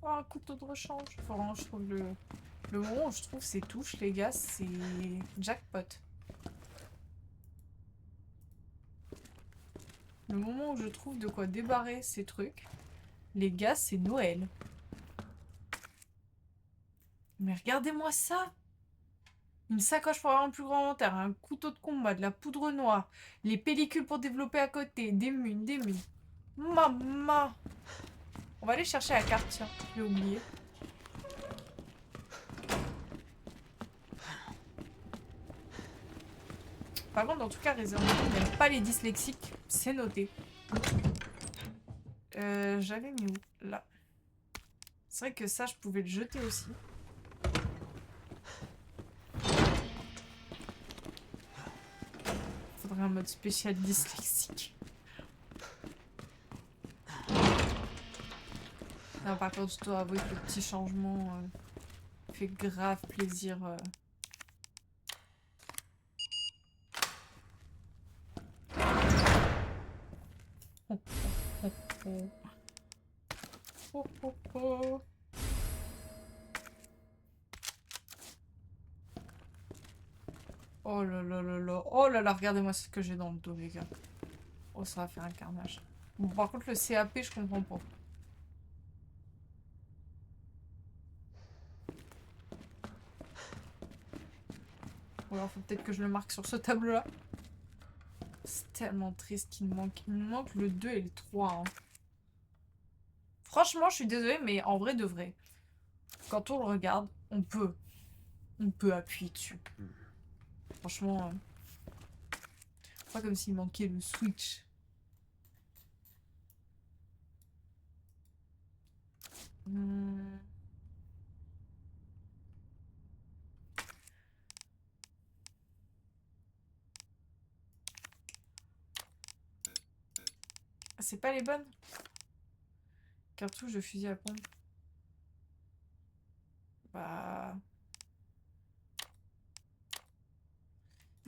Oh, un couteau de rechange. Faut vraiment, je trouve le moment où je trouve ces touches, les gars, c'est jackpot. Le moment où je trouve de quoi débarrer ces trucs, les gars, c'est Noël. Mais regardez-moi ça! Une sacoche pour avoir un plus grand inventaire, un couteau de combat, de la poudre noire, les pellicules pour développer à côté, des munes, des munes. Maman! On va aller chercher la carte, tiens, je l'ai oublié. Par contre, en tout cas, Resident Evil n'aime pas les dyslexiques, c'est noté. J'avais mis où? Là. C'est vrai que ça, je pouvais le jeter aussi. Faudrait un mode spécial dyslexique. Non, par contre, je dois avouer que le petit changement fait grave plaisir. Oh, oh, oh. Oh, oh, oh. Oh là là là là. Oh là là, regardez-moi ce que j'ai dans le dos, les gars. Oh, ça va faire un carnage. Bon, par contre, le CAP, je comprends pas. Ou alors, faut peut-être que je le marque sur ce tableau-là. C'est tellement triste qu'il me manque. Il me manque le 2 et le 3. Hein. Franchement, je suis désolée, mais en vrai de vrai, quand on le regarde, on peut appuyer dessus. Franchement, pas comme s'il manquait le Switch. C'est pas les bonnes? Cartouche de fusil à pompe. Bah...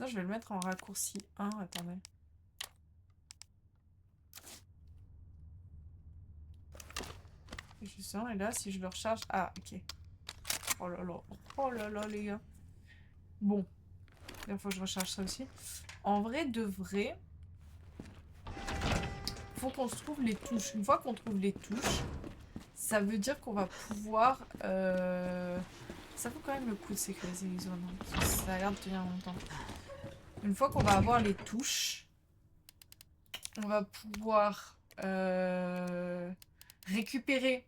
Non, je vais le mettre en raccourci 1. Attendez. Justement, et là, si je le recharge... Ah, ok. Oh là là. Oh là là, les gars. Bon. Il faut que je recharge ça aussi. En vrai, de vrai... Faut qu'on se trouve les touches. Une fois qu'on trouve les touches, ça veut dire qu'on va pouvoir... Ça vaut quand même le coup de sécuriser les zones. Hein, parce que ça a l'air de tenir longtemps. Une fois qu'on va avoir les touches, on va pouvoir récupérer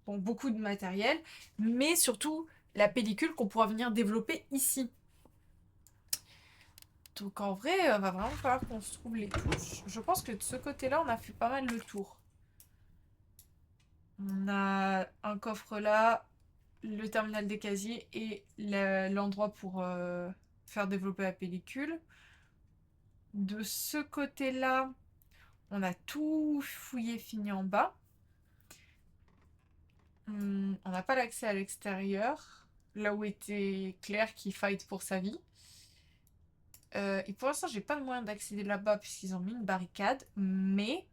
bon, beaucoup de matériel, mais surtout la pellicule qu'on pourra venir développer ici. Donc en vrai, il va vraiment falloir qu'on se trouve les touches. Je pense que de ce côté-là, on a fait pas mal le tour. On a un coffre là, le terminal des casiers et l'endroit pour faire développer la pellicule. De ce côté-là, on a tout fouillé, fini en bas. On n'a pas l'accès à l'extérieur, là où était Claire qui fight pour sa vie. Et pour l'instant, j'ai pas le moyen d'accéder là-bas puisqu'ils ont mis une barricade. Mais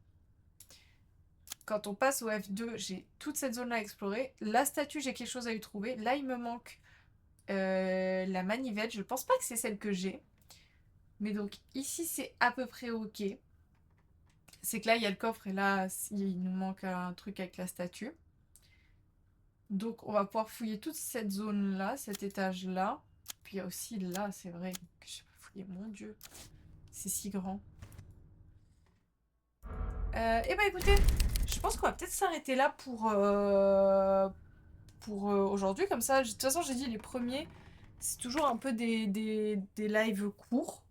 quand on passe au F2, j'ai toute cette zone-là à explorer. La statue, j'ai quelque chose à y trouver. Là, il me manque la manivelle. Je pense pas que c'est celle que j'ai. Mais donc ici, c'est à peu près ok. C'est que là, il y a le coffre et là, il nous manque un truc avec la statue. Donc, on va pouvoir fouiller toute cette zone-là, cet étage-là. Puis il y a aussi là, c'est vrai que je sais pas fouiller. Mon Dieu, c'est si grand. Et bah écoutez, je pense qu'on va peut-être s'arrêter là pour aujourd'hui. Comme ça, de toute façon, j'ai dit les premiers, c'est toujours un peu des lives courts.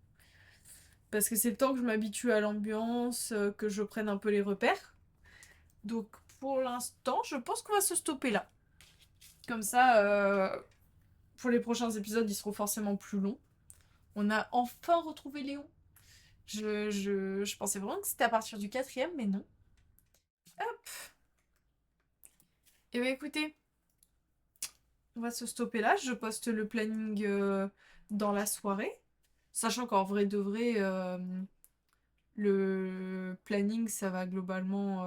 Parce que c'est le temps que je m'habitue à l'ambiance, que je prenne un peu les repères. Donc pour l'instant, je pense qu'on va se stopper là. Comme ça, pour les prochains épisodes, ils seront forcément plus longs. On a enfin retrouvé Léon. Je pensais vraiment que c'était à partir du 4e, mais non. Hop. Et bien écoutez, on va se stopper là. Je poste le planning dans la soirée. Sachant qu'en vrai de vrai, le planning, ça va globalement...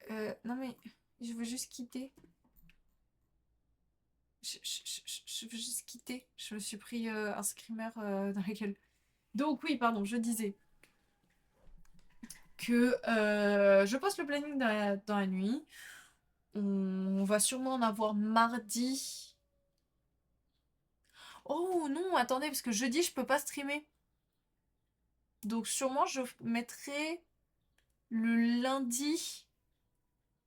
Non mais... Je veux juste quitter. Je veux juste quitter. Je me suis pris un screamer dans la gueule. Donc oui, pardon, je disais que je poste le planning dans la nuit. On va sûrement en avoir mardi. Oh non, attendez, parce que jeudi, je peux pas streamer. Donc sûrement, je mettrai le lundi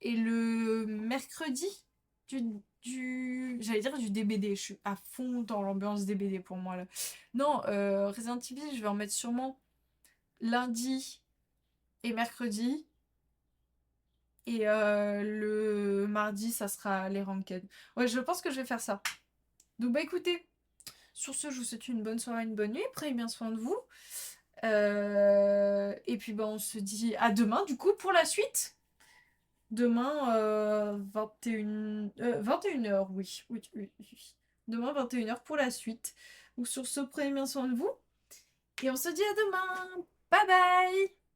et le mercredi j'allais dire du DBD. Je suis à fond dans l'ambiance DBD pour moi, là. Non, Resident Evil, je vais en mettre sûrement lundi et mercredi. Et le mardi, ça sera les ranked. Ouais, je pense que je vais faire ça. Donc bah écoutez, sur ce, je vous souhaite une bonne soirée, une bonne nuit. Prenez bien soin de vous. Et puis bah on se dit à demain du coup pour la suite. Demain 21h, oui. Oui. Demain 21h pour la suite. Donc sur ce, prenez bien soin de vous. Et on se dit à demain. Bye bye.